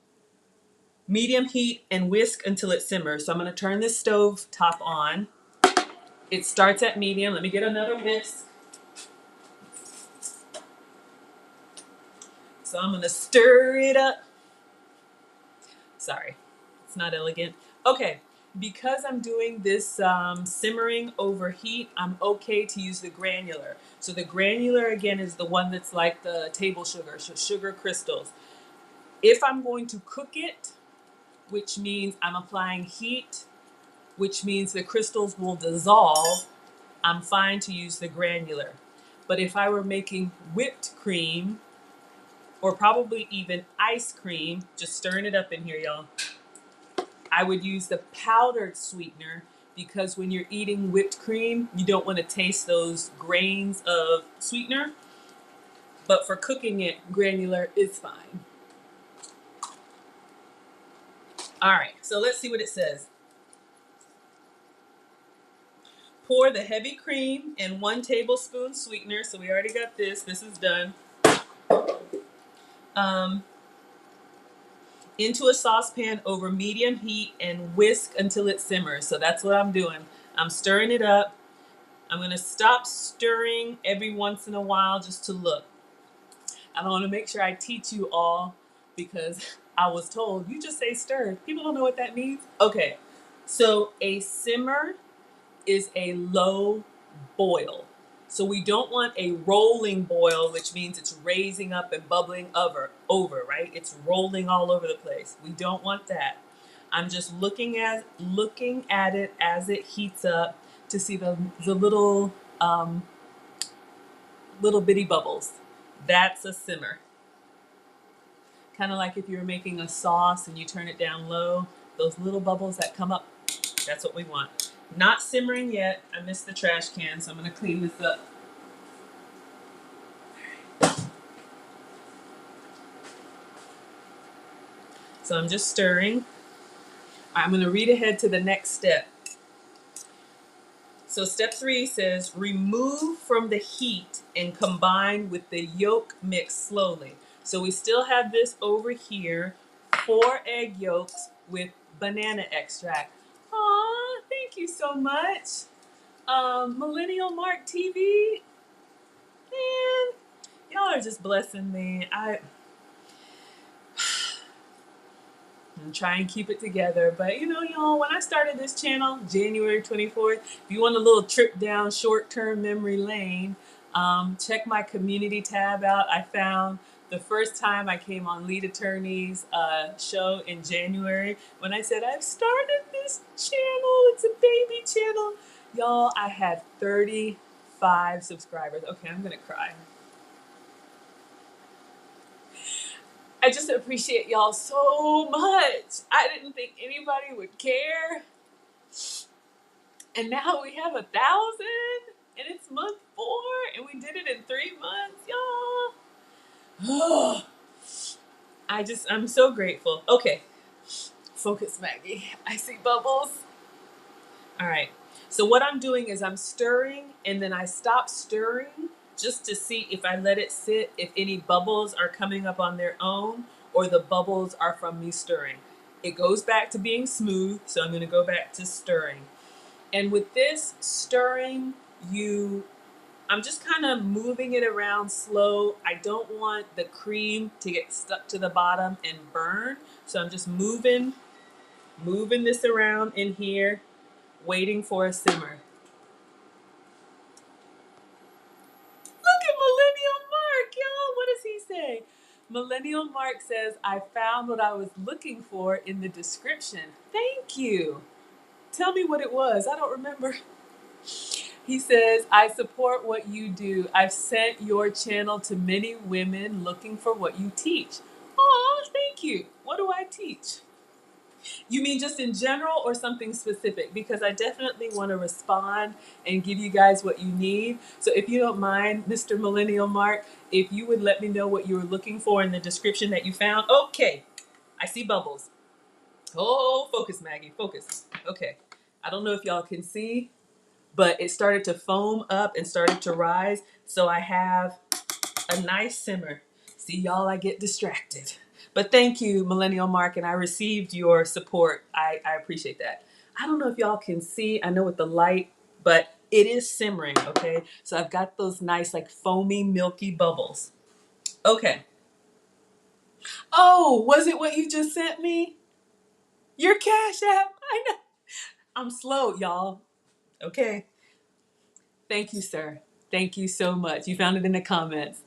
medium heat and whisk until it simmers. So I'm going to turn this stove top on. It starts at medium. Let me get another whisk. So I'm going to stir it up. Sorry, it's not elegant. Okay, because I'm doing this simmering over heat, I'm okay to use the granular. So the granular, again, is the one that's like the table sugar, so sugar crystals. If I'm going to cook it, which means I'm applying heat, which means the crystals will dissolve, I'm fine to use the granular. But if I were making whipped cream, or probably even ice cream, just stirring it up in here, y'all, I would use the powdered sweetener because when you're eating whipped cream, you don't want to taste those grains of sweetener. But for cooking it, granular is fine. All right, so let's see what it says. Pour the heavy cream and 1 tablespoon sweetener. So we already got this. This is done. Into a saucepan over medium heat and whisk until it simmers. So that's what I'm doing. I'm stirring it up. I'm going to stop stirring every once in a while just to look. I want to make sure I teach you all because I was told, you just say stir. People don't know what that means. Okay, so a simmer is a low boil. So we don't want a rolling boil, which means it's raising up and bubbling over, right? It's rolling all over the place. We don't want that. I'm just looking at it as it heats up to see the little little bitty bubbles. That's a simmer. Kind of like if you were making a sauce and you turn it down low, those little bubbles that come up, that's what we want. Not simmering yet. I missed the trash can, so I'm going to clean this up. So I'm just stirring. I'm going to read ahead to the next step. So step 3 says, remove from the heat and combine with the yolk mix slowly. So we still have this over here, 4 egg yolks with banana extract. Aw, thank you so much. Millennial Mark TV. Man, y'all are just blessing me. I'm trying to keep it together. But you know, y'all, when I started this channel, January 24th, if you want a little trip down short-term memory lane, check my community tab out. I found the first time I came on Lead Attorney's show in January, when I said, I've started this channel, it's a baby channel. Y'all, I had 35 subscribers. Okay, I'm gonna cry. I just appreciate y'all so much. I didn't think anybody would care. And now we have 1,000, and it's month 4, and we did it in 3 months, y'all. I'm so grateful. Okay, focus, Maggie. I see bubbles. All right. So what I'm doing is I'm stirring, and then I stop stirring just to see if I let it sit, if any bubbles are coming up on their own, or the bubbles are from me stirring. It goes back to being smooth, so I'm going to go back to stirring. And with this stirring, I'm just kind of moving it around slow. I don't want the cream to get stuck to the bottom and burn. So I'm just moving this around in here, waiting for a simmer. Look at Millennial Mark, y'all. What does he say? Millennial Mark says, I found what I was looking for in the description. Thank you. Tell me what it was. I don't remember. He says, I support what you do. I've sent your channel to many women looking for what you teach. Oh, thank you. What do I teach? You mean just in general or something specific? Because I definitely want to respond and give you guys what you need. So if you don't mind, Mr. Millennial Mark, if you would let me know what you were looking for in the description that you found. Okay, I see bubbles. Oh, focus, Maggie, focus. Okay, I don't know if y'all can see, but it started to foam up and started to rise. So I have a nice simmer. See, y'all, I get distracted. But thank you, Millennial Mark, and I received your support. I appreciate that. I don't know if y'all can see, I know with the light, but it is simmering, okay? So I've got those nice, like foamy, milky bubbles. Okay. Oh, was it what you just sent me? Your Cash App? I know. I'm slow, y'all. Okay. Thank you, sir. Thank you so much. You found it in the comments.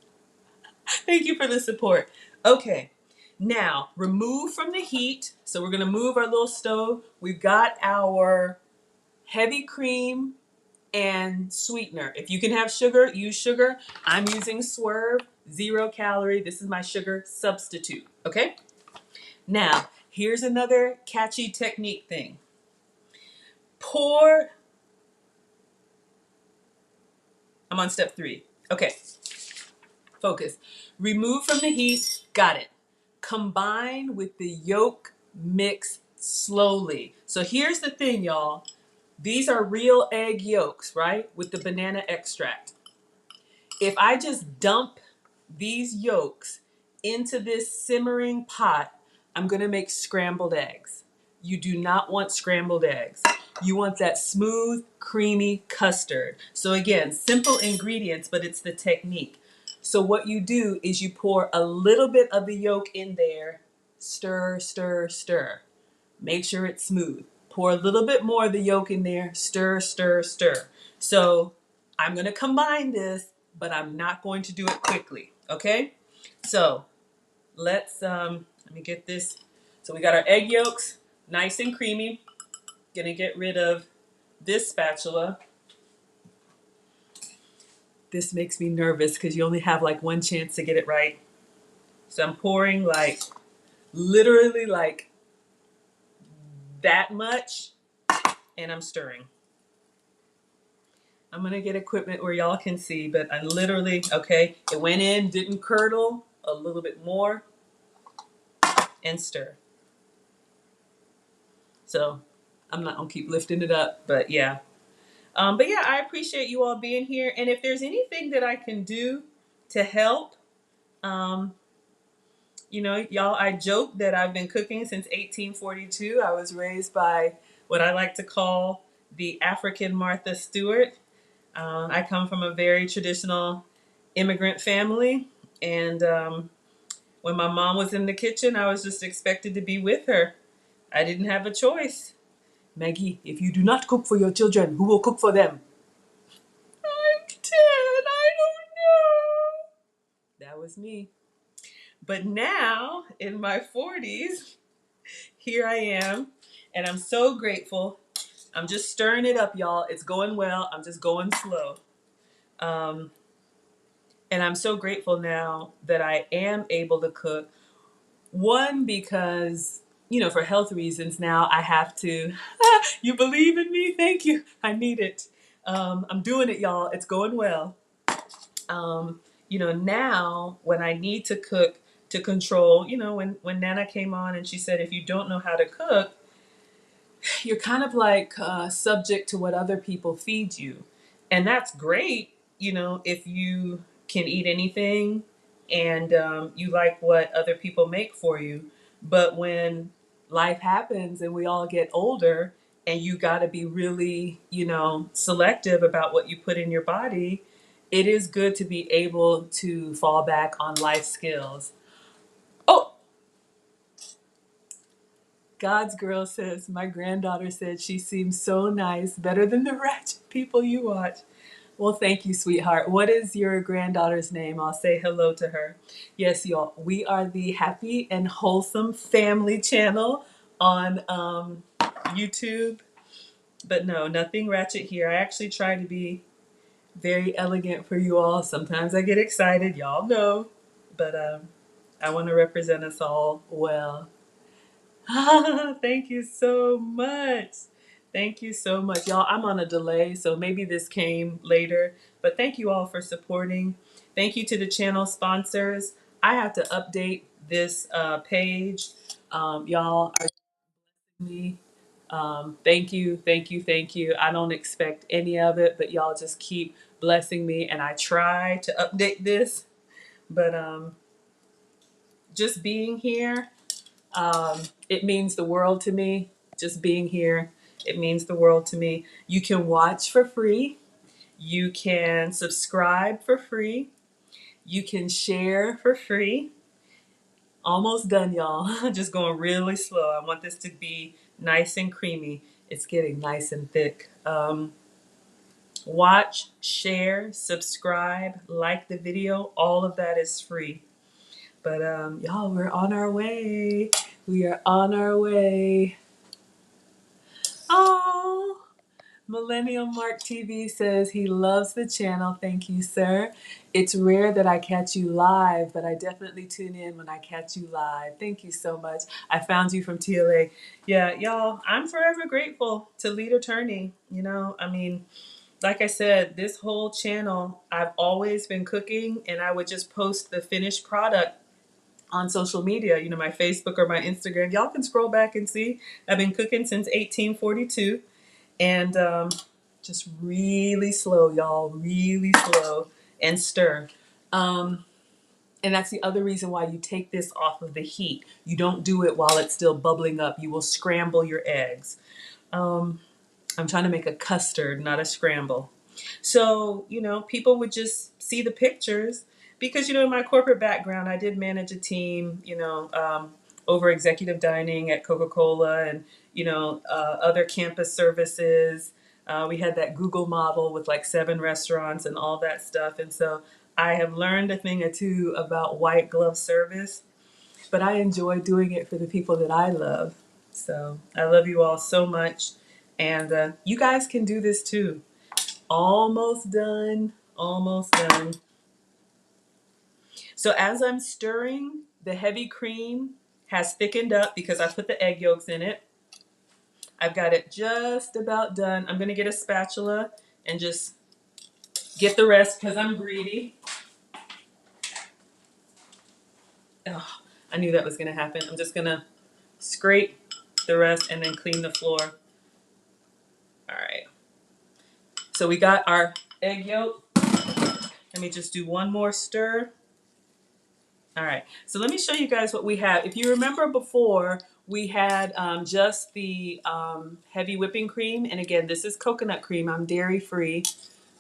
Thank you for the support. Okay, now remove from the heat. So we're gonna move our little stove. We've got our heavy cream and sweetener. If you can have sugar, use sugar. I'm using Swerve, 0 calorie. This is my sugar substitute, okay? Now, here's another catchy technique thing. I'm on step 3. Okay. Focus. Remove from the heat. Got it. Combine with the yolk, mix slowly. So here's the thing, y'all. These are real egg yolks, right? With the banana extract. If I just dump these yolks into this simmering pot, I'm going to make scrambled eggs. You do not want scrambled eggs. You want that smooth, creamy custard. So again, simple ingredients, but it's the technique. So what you do is you pour a little bit of the yolk in there, stir, stir, stir. Make sure it's smooth. Pour a little bit more of the yolk in there, stir, stir, stir. So I'm going to combine this, but I'm not going to do it quickly, okay? So let me get this. So we got our egg yolks, nice and creamy. Gonna get rid of this spatula. This makes me nervous because you only have like one chance to get it right. So I'm pouring like literally like that much, and I'm stirring. I'm gonna get equipment where y'all can see, but I literally, okay, it went in, didn't curdle, a little bit more, and stir. So I'm not gonna keep lifting it up, but yeah. But yeah, I appreciate you all being here. And if there's anything that I can do to help, you know, y'all, I joke that I've been cooking since 1842. I was raised by what I like to call the African Martha Stewart. I come from a very traditional immigrant family. And when my mom was in the kitchen, I was just expected to be with her. I didn't have a choice. Maggie, if you do not cook for your children, who will cook for them? I'm 10. I don't know. That was me. But now in my 40s, here I am, and I'm so grateful. I'm just stirring it up, y'all. It's going well. I'm just going slow. Um, and I'm so grateful now that I am able to cook. One, because, for health reasons now I have to. You believe in me? Thank you. I need it. I'm doing it, y'all. It's going well. Now when I need to cook to control, when Nana came on and she said, if you don't know how to cook, you're kind of like subject to what other people feed you. And that's great, if you can eat anything and you like what other people make for you. But when life happens and we all get older and you got to be really, selective about what you put in your body, it is good to be able to fall back on life skills. Oh, God's girl says, my granddaughter said she seems so nice, better than the ratchet people you watch. Well, thank you, sweetheart. What is your granddaughter's name? I'll say hello to her. Yes, y'all, we are the Happy and Wholesome Family channel on YouTube. But no, nothing ratchet here. I actually try to be very elegant for you all. Sometimes I get excited, y'all know. But I want to represent us all well. Thank you so much. Thank you so much. Y'all, I'm on a delay, so maybe this came later, but thank you all for supporting. Thank you to the channel sponsors. I have to update this page. Y'all are me. Thank you, thank you, thank you. I don't expect any of it, but y'all just keep blessing me, and I try to update this, but just being here, it means the world to me. Just being here, it means the world to me. You can watch for free. You can subscribe for free. You can share for free. Almost done, y'all. Just going really slow. I want this to be nice and creamy. It's getting nice and thick. Watch, share, subscribe, like the video. All of that is free. But y'all, we're on our way. We are on our way. Oh, Millennial Mark TV says he loves the channel. Thank you, sir. It's rare that I catch you live, but I definitely tune in when I catch you live. Thank you so much. I found you from TLA. Yeah, y'all, I'm forever grateful to Lead Attorney. Like I said, this whole channel, I've always been cooking, and I would just post the finished product on social media, my Facebook or my Instagram. Y'all can scroll back and see. I've been cooking since 1842. And just really slow, y'all, really slow, and stir. And that's the other reason why you take this off of the heat. You don't do it while it's still bubbling up. You will scramble your eggs. I'm trying to make a custard, not a scramble. So, people would just see the pictures because, in my corporate background, I did manage a team, over executive dining at Coca-Cola and, other campus services. We had that Google model with like 7 restaurants and all that stuff. And so I have learned a thing or two about white glove service, but I enjoy doing it for the people that I love. So I love you all so much. And you guys can do this too. Almost done. Almost done. So as I'm stirring, the heavy cream has thickened up because I put the egg yolks in it. I've got it just about done. I'm going to get a spatula and just get the rest because I'm greedy. Oh, I knew that was going to happen. I'm just going to scrape the rest and then clean the floor. All right. So we got our egg yolk. Let me just do one more stir. All right, so let me show you guys what we have. If you remember before, we had just the heavy whipping cream. And again, this is coconut cream. I'm dairy free.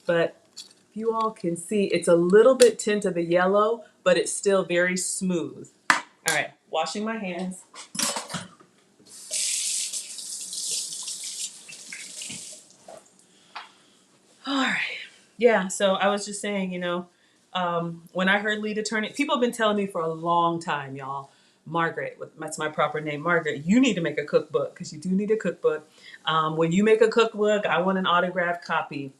But if you all can see, it's a little bit tint of a yellow, but it's still very smooth. All right, washing my hands. All right. Yeah, so I was just saying, When I heard lead attorney, people have been telling me for a long time, y'all. Margaret, that's my proper name, Margaret. You need to make a cookbook because you do need a cookbook. When you make a cookbook, I want an autographed copy.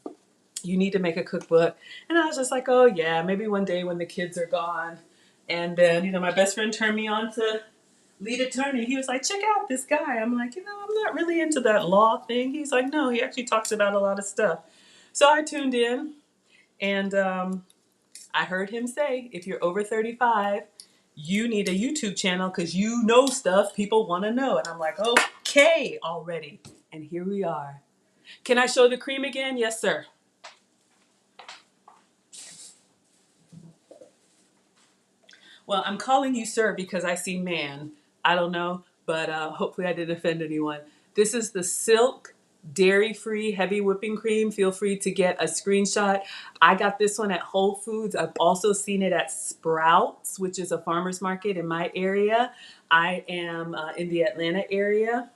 You need to make a cookbook. And I was just like, oh yeah, maybe one day when the kids are gone. And then, my best friend turned me on to lead attorney. He was like, check out this guy. I'm like, I'm not really into that law thing. He's like, no, he actually talks about a lot of stuff. So I tuned in and I heard him say, if you're over 35, you need a YouTube channel because you know stuff people want to know. And I'm like, okay, already. And here we are. Can I show the cream again? Yes, sir. Well, I'm calling you sir because I see man. I don't know, but hopefully I didn't offend anyone. This is the Silk dairy-free heavy whipping cream. Feel free to get a screenshot. I got this one at Whole Foods. I've also seen it at Sprouts, which is a farmer's market in my area. I am in the Atlanta area.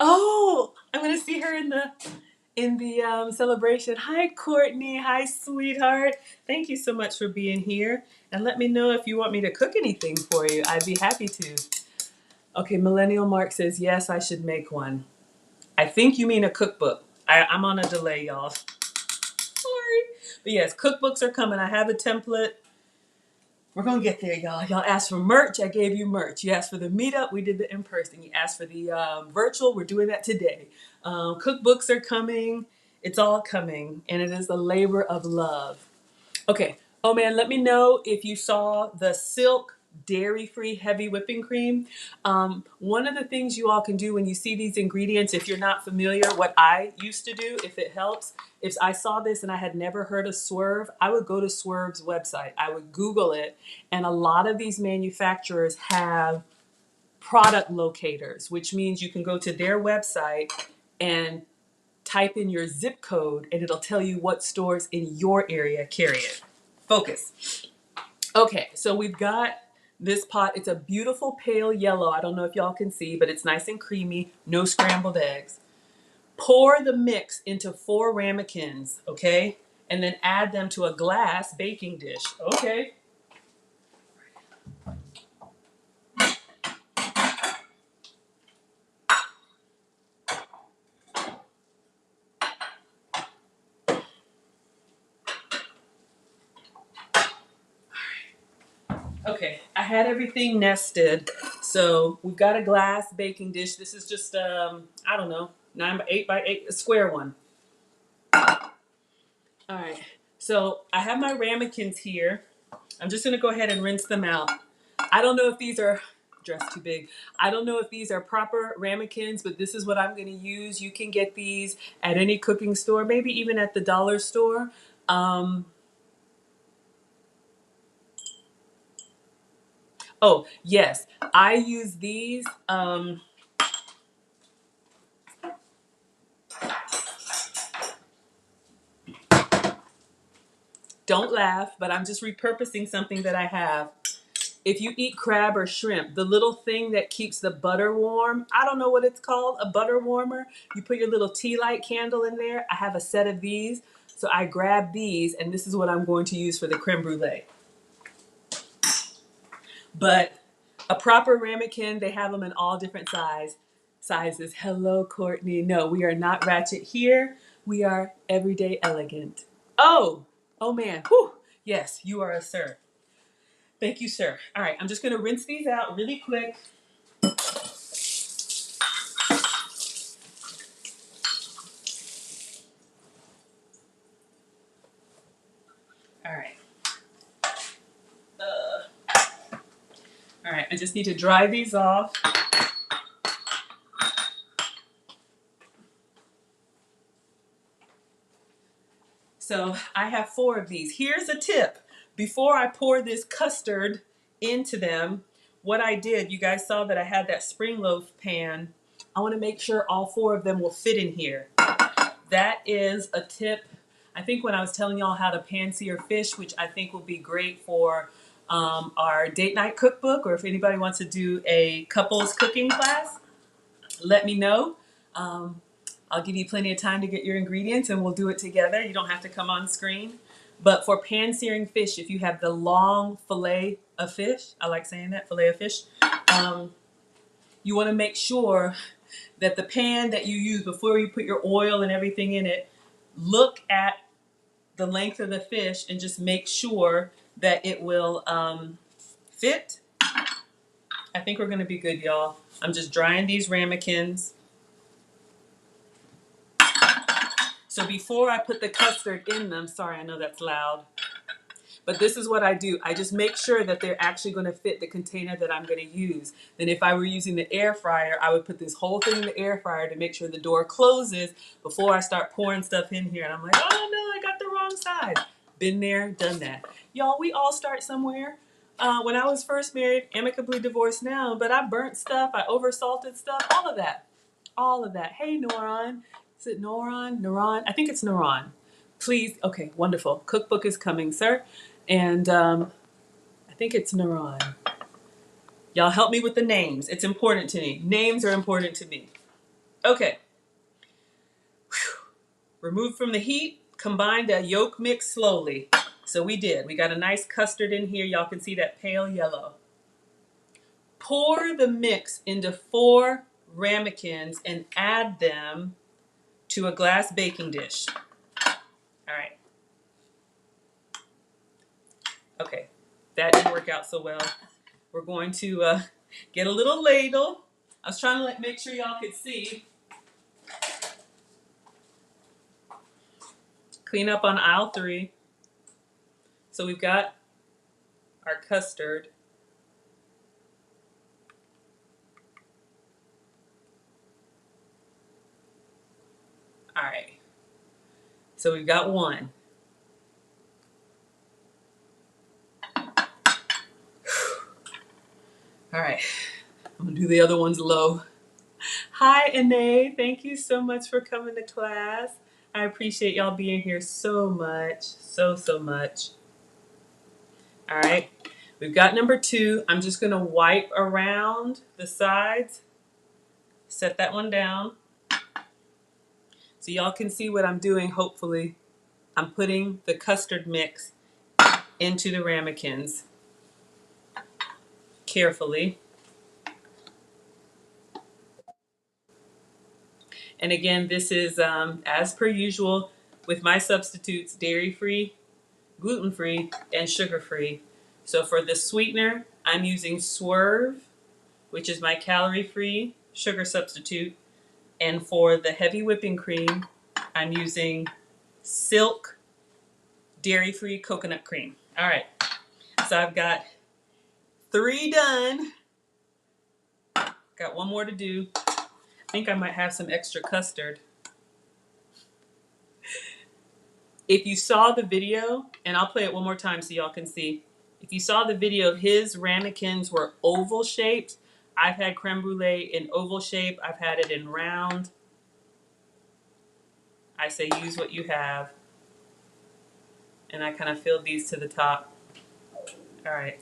Oh, I'm going to see her in the celebration. Hi, Courtney. Hi, sweetheart. Thank you so much for being here. And let me know if you want me to cook anything for you. I'd be happy to. Okay, Millennial Mark says, yes, I should make one. I think you mean a cookbook. I'm on a delay, y'all. Sorry. But yes, cookbooks are coming. I have a template. We're going to get there, y'all. Y'all asked for merch. I gave you merch. You asked for the meetup. We did the in-person. You asked for the virtual. We're doing that today. Cookbooks are coming. It's all coming. And it is a labor of love. Okay. Oh, man, let me know if you saw the Silk dairy-free heavy whipping cream. One of the things you all can do when you see these ingredients, if you're not familiar, what I used to do, if it helps, if I saw this and I had never heard of Swerve, I would go to Swerve's website. I would Google it, and a lot of these manufacturers have product locators, which means you can go to their website and type in your zip code, and it'll tell you what stores in your area carry it. Focus. Okay, so we've got this pot. It's a beautiful pale yellow. I don't know if y'all can see, but it's nice and creamy. No scrambled eggs. Pour the mix into 4 ramekins, okay? And then add them to a glass baking dish, okay? Okay, I had everything nested. So we've got a glass baking dish. This is just, I don't know, 9 by 8 by 8, a square one. All right, so I have my ramekins here. I'm just gonna go ahead and rinse them out. I don't know if these are, dressed too big. I don't know if these are proper ramekins, but this is what I'm gonna use. You can get these at any cooking store, maybe even at the dollar store. Oh, yes, I use these. Don't laugh, but I'm just repurposing something that I have. If you eat crab or shrimp, the little thing that keeps the butter warm, I don't know what it's called, a butter warmer. You put your little tea light candle in there. I have a set of these. So I grab these, and this is what I'm going to use for the creme brulee. But a proper ramekin, they have them in all different sizes. Hello, Courtney. No, we are not ratchet here. We are everyday elegant. Oh man. Whew. Yes, you are a sir. Thank you, sir. All right, I'm just going to rinse these out really quick. All right. All right, I just need to dry these off. So I have 4 of these. Here's a tip. Before I pour this custard into them, what I did, you guys saw that I had that spring loaf pan. I want to make sure all 4 of them will fit in here. That is a tip. I think when I was telling y'all how to pan-sear fish, which I think will be great for our date night cookbook, or if anybody wants to do a couples cooking class, let me know. I'll give you plenty of time to get your ingredients and we'll do it together. You don't have to come on screen. But for pan searing fish, if you have the long fillet of fish, I like saying that, fillet of fish, you want to make sure that the pan that you use before you put your oil and everything in it, look at the length of the fish and just make sure that it will fit. I think we're going to be good, y'all. I'm just drying these ramekins. So before I put the custard in them, sorry, I know that's loud, but this is what I do. I just make sure that they're actually going to fit the container that I'm going to use. Then if I were using the air fryer, I would put this whole thing in the air fryer to make sure the door closes before I start pouring stuff in here. And I'm like, oh no, I got the wrong side. Been there, done that. Y'all, we all start somewhere. When I was first married, amicably divorced now, but I burnt stuff, I oversalted stuff, all of that. All of that. Hey, Noron. Is it Noron? Noron? I think it's Noron. Please, okay, wonderful. Cookbook is coming, sir. And I think it's Noron. Y'all help me with the names. It's important to me. Names are important to me. Okay. Whew. Remove from the heat. Combine the yolk mix slowly. So we did. We got a nice custard in here. Y'all can see that pale yellow. Pour the mix into 4 ramekins and add them to a glass baking dish. All right. Okay. That didn't work out so well. We're going to get a little ladle. I was trying to make sure y'all could see. Clean up on aisle 3. So we've got our custard. All right. So we've got 1. All right. I'm going to do the other ones low. Hi, Ine. Thank you so much for coming to class. I appreciate y'all being here so much. So much. All right. We've got number 2. I'm just going to wipe around the sides. Set that one down. So y'all can see what I'm doing, hopefully. I'm putting the custard mix into the ramekins carefully. And again, this is, as per usual, with my substitutes, dairy-free, gluten-free, and sugar-free. So for the sweetener, I'm using Swerve, which is my calorie-free sugar substitute. And for the heavy whipping cream, I'm using Silk dairy-free coconut cream. All right, so I've got 3 done. Got 1 more to do. I think I might have some extra custard. If you saw the video, and I'll play it one more time so y'all can see. If you saw the video, his ramekins were oval shaped. I've had creme brulee in oval shape. I've had it in round. I say use what you have. And I kind of filled these to the top. All right.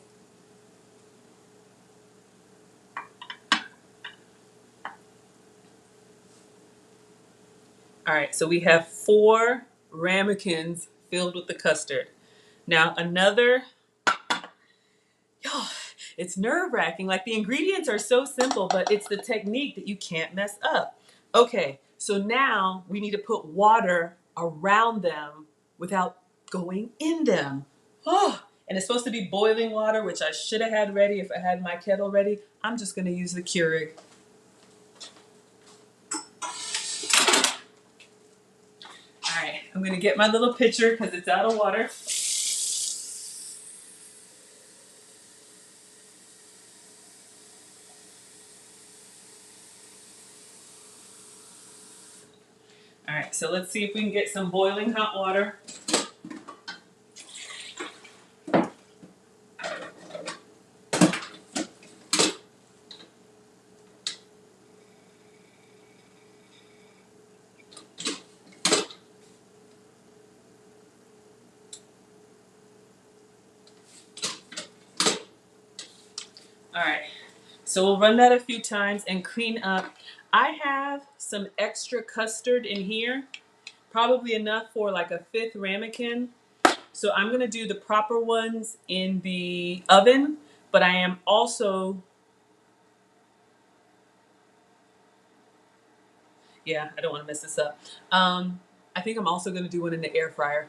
All right, so we have 4 ramekins filled with the custard. Now another, it's nerve-wracking. Like the ingredients are so simple, but it's the technique that you can't mess up. Okay, so now we need to put water around them without going in them. Oh, and it's supposed to be boiling water, which I should have had ready if I had my kettle ready. I'm just gonna use the Keurig. All right, I'm gonna get my little pitcher because it's out of water. All right, so let's see if we can get some boiling hot water. All right, so we'll run that a few times and clean up. I have some extra custard in here, probably enough for like a 5th ramekin. So I'm going to do the proper ones in the oven, but I am also, yeah, I don't want to mess this up. I think I'm also going to do one in the air fryer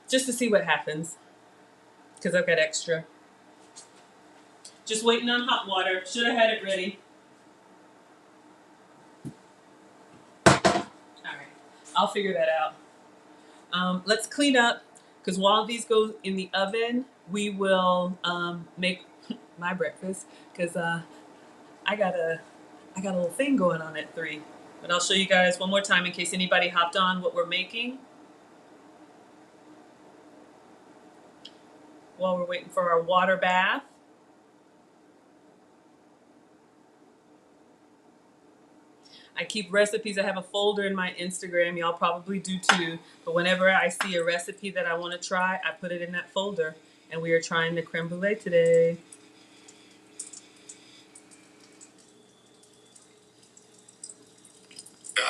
just to see what happens because I've got extra. Just waiting on hot water. Should have had it ready. All right, I'll figure that out. Let's clean up because while these go in the oven, we will make my breakfast because I got a little thing going on at 3. But I'll show you guys one more time in case anybody hopped on what we're making while we're waiting for our water bath. I keep recipes. I have a folder in my Instagram. Y'all probably do too. But whenever I see a recipe that I want to try, I put it in that folder. And we are trying the creme brulee today.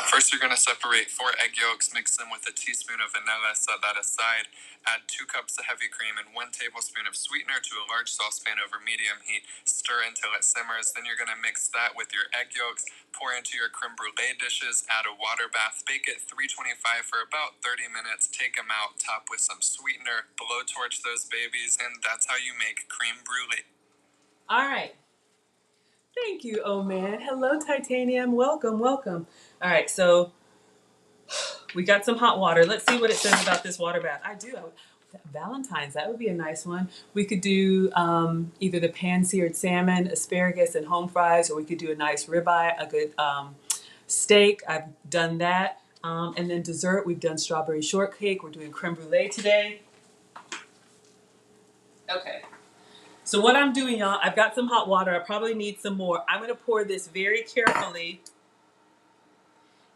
First, you're going to separate 4 egg yolks, mix them with a teaspoon of vanilla, set that aside. Add 2 cups of heavy cream and 1 tablespoon of sweetener to a large saucepan over medium heat. Stir until it simmers. Then you're going to mix that with your egg yolks, pour into your creme brulee dishes, add a water bath, bake at 325 for about 30 minutes, take them out, top with some sweetener, blowtorch those babies, and that's how you make creme brulee. All right. Thank you, oh man. Hello, Titanium. Welcome, welcome. All right, so we got some hot water. Let's see what it says about this water bath. Valentine's, that would be a nice one. We could do either the pan-seared salmon, asparagus, and home fries, or we could do a nice ribeye, a good steak. I've done that. And then dessert, we've done strawberry shortcake. We're doing creme brulee today. Okay. So what I'm doing, y'all, I've got some hot water. I probably need some more. I'm going to pour this very carefully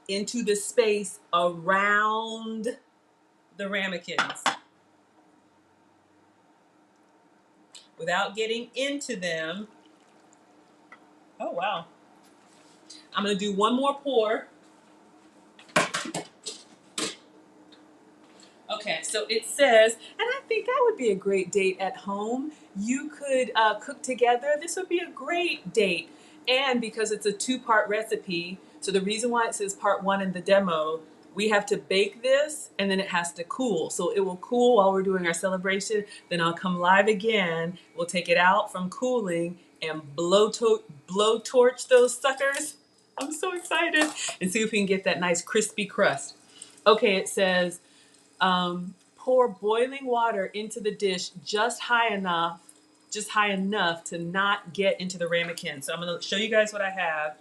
into the space around the ramekins without getting into them. Oh, wow. I'm going to do one more pour. Okay, so it says, and I think that would be a great date at home. You could cook together. This would be a great date. And because it's a 2-part recipe, so the reason why it says part 1 in the demo, we have to bake this and then it has to cool. So it will cool while we're doing our celebration. Then I'll come live again. We'll take it out from cooling and blow-torch those suckers. I'm so excited. And see if we can get that nice crispy crust. Okay, it says, pour boiling water into the dish just high enough to not get into the ramekin. So I'm going to show you guys what I have.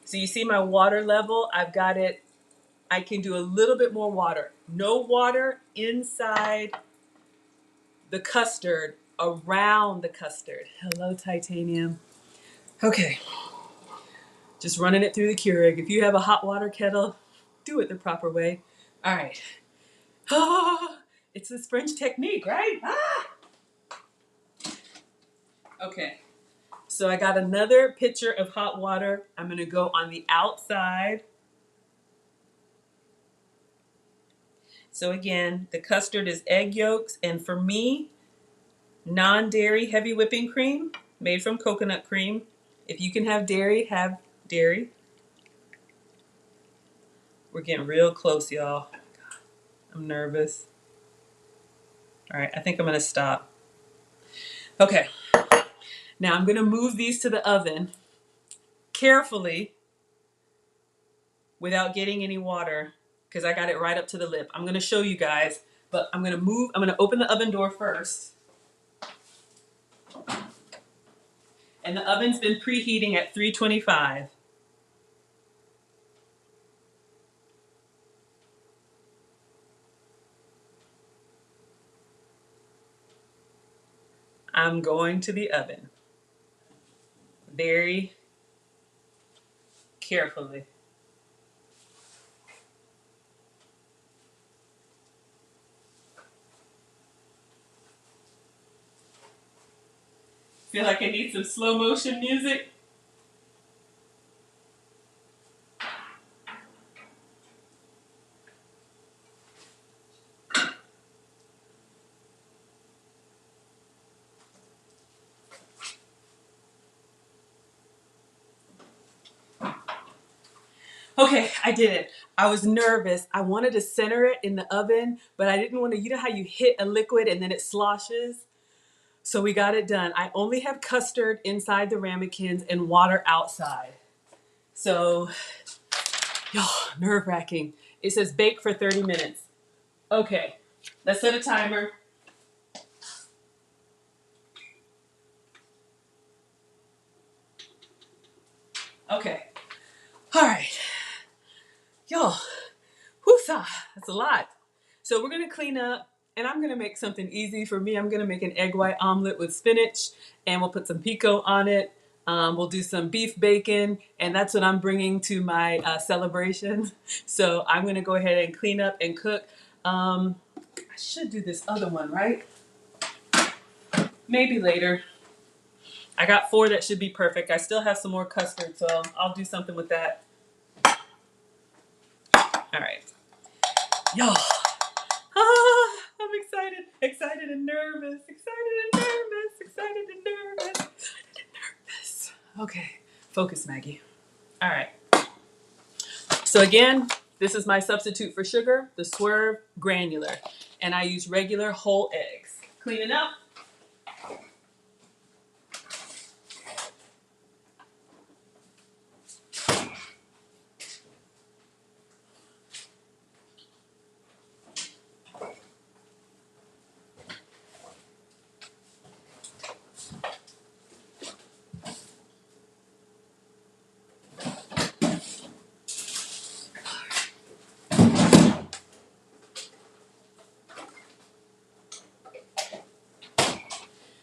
So you see my water level, I've got it, I can do a little bit more water. No water inside the custard, around the custard. Hello, Titanium. Okay, just running it through the Keurig. If you have a hot water kettle, do it the proper way. All right. Oh, it's this French technique, right? Ah! Okay, so I got another pitcher of hot water. I'm going to go on the outside. So again, the custard is egg yolks, and for me, non-dairy heavy whipping cream made from coconut cream. If you can have dairy, have dairy. We're getting real close, y'all. I'm nervous. All right, I think I'm going to stop. Okay, now I'm going to move these to the oven carefully without getting any water because I got it right up to the lip. I'm going to show you guys, but I'm going to open the oven door first. And the oven's been preheating at 325. I'm going to the oven very carefully. Feel like I need some slow motion music? Okay, I did it. I was nervous. I wanted to center it in the oven, but I didn't want to, you know how you hit a liquid and then it sloshes? So we got it done. I only have custard inside the ramekins and water outside. So, y'all, nerve-wracking. It says bake for 30 minutes. Okay, let's set a timer. Okay, all right. Y'all, whoosah, that's a lot. So we're gonna clean up and I'm gonna make something easy for me. I'm gonna make an egg white omelet with spinach and we'll put some pico on it. We'll do some beef bacon and that's what I'm bringing to my celebration. So I'm gonna go ahead and clean up and cook. I should do this other one, right? Maybe later. I got 4 that should be perfect. I still have some more custard, so I'll do something with that. All right. Y'all. Ah, I'm excited. Excited and nervous. Excited and nervous. Excited and nervous. Excited and nervous. Okay. Focus, Maggie. All right. So again, this is my substitute for sugar, the Swerve Granular. And I use regular whole eggs. Cleaning up.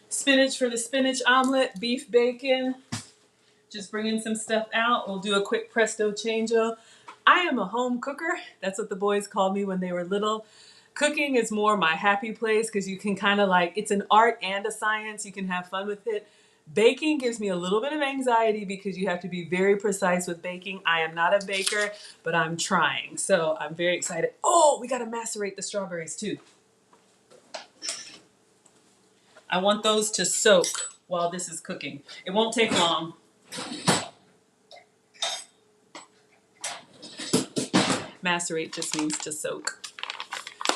Spinach for the spinach omelet, beef bacon. Just bringing some stuff out. We'll do a quick presto changeo. I am a home cooker. That's what the boys called me when they were little. Cooking is more my happy place because you can kind of like, it's an art and a science. You can have fun with it. Baking gives me a little bit of anxiety because you have to be very precise with baking. I am not a baker, but I'm trying. So I'm very excited. Oh, we got to macerate the strawberries too. I want those to soak while this is cooking. It won't take long. Macerate just means to soak.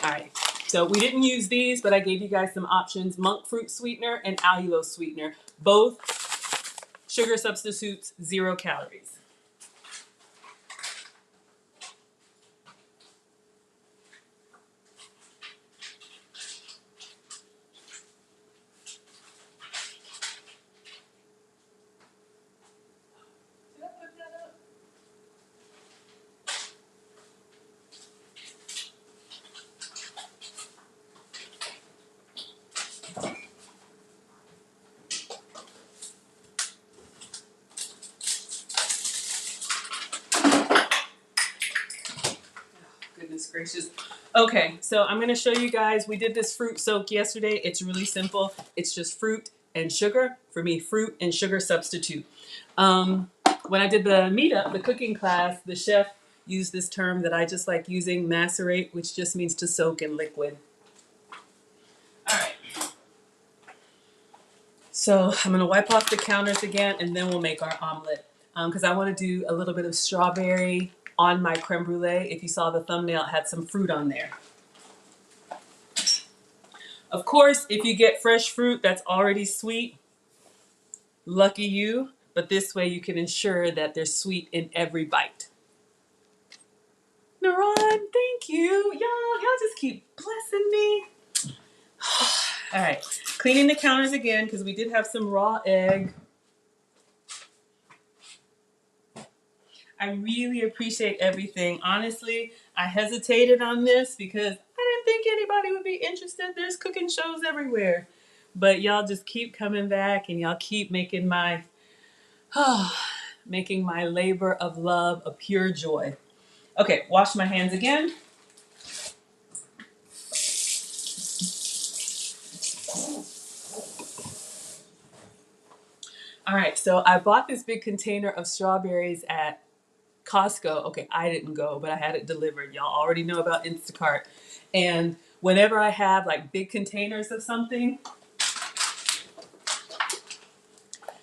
All right, so we didn't use these, but I gave you guys some options: monk fruit sweetener and allulose sweetener. Both sugar substitutes, 0 calories. Goodness gracious. Okay, so I'm gonna show you guys, we did this fruit soak yesterday. It's really simple. It's just fruit and sugar. For me, fruit and sugar substitute. When I did the meetup, the cooking class, the chef used this term that I just like using, macerate, which just means to soak in liquid. All right. So I'm gonna wipe off the counters again and then we'll make our omelet. Because I wanna do a little bit of strawberry on my creme brulee. If you saw the thumbnail, it had some fruit on there. Of course, if you get fresh fruit that's already sweet, lucky you, but this way you can ensure that there's sweet in every bite. Naran, thank you. Y'all just keep blessing me. All right, cleaning the counters again because we did have some raw egg. I really appreciate everything. Honestly, I hesitated on this because I didn't think anybody would be interested. There's cooking shows everywhere. But y'all just keep coming back and y'all keep making my making my labor of love a pure joy. Okay, wash my hands again. All right, so I bought this big container of strawberries at Costco. Okay, I didn't go, but I had it delivered. Y'all already know about Instacart. And whenever I have like big containers of something,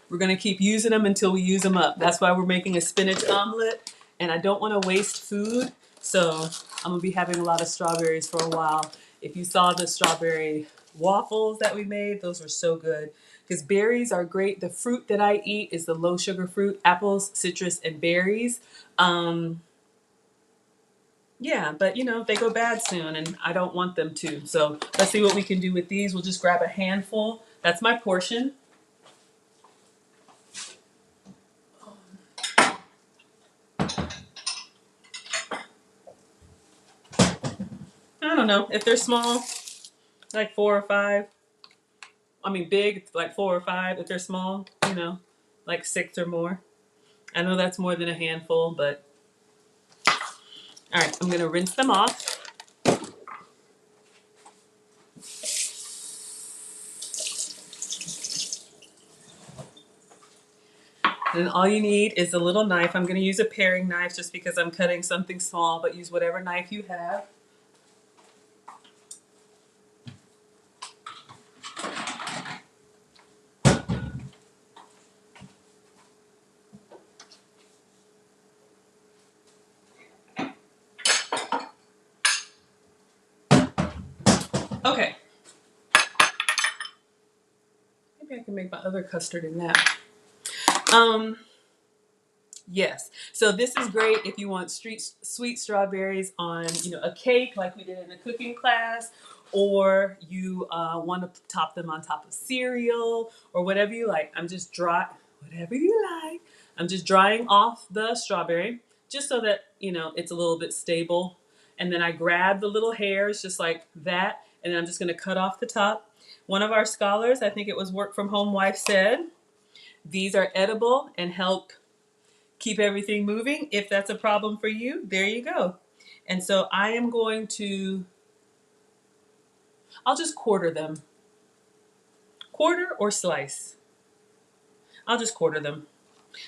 we're gonna keep using them until we use them up. That's why we're making a spinach omelet. and I don't want to waste food, so I'm gonna be having a lot of strawberries for a while. If you saw the strawberry waffles that we made, those were so good. Because berries are great. The fruit that I eat is the low sugar fruit, apples, citrus, and berries. Yeah, but you know, they go bad soon and I don't want them to. So let's see what we can do with these. We'll just grab a handful. That's my portion. I don't know. If they're small, like 4 or 5. I mean, big, like 4 or 5. If they're small, you know, like 6 or more. I know that's more than a handful, but all right, I'm gonna rinse them off. And all you need is a little knife. I'm gonna use a paring knife just because I'm cutting something small, but use whatever knife you have. Okay. Maybe I can make my other custard in that. Yes. So this is great if you want sweet strawberries on, you know, a cake like we did in the cooking class, or you want to top them on top of cereal or whatever you like. Whatever you like. I'm just drying off the strawberry just so that, you know, it's a little bit stable. And then I grab the little hairs just like that, and then I'm just going to cut off the top. One of our scholars, I think it was Work From Home Wife, said, these are edible and help keep everything moving. If that's a problem for you, there you go. And so I am going to, I'll just quarter them. Quarter or slice. I'll just quarter them.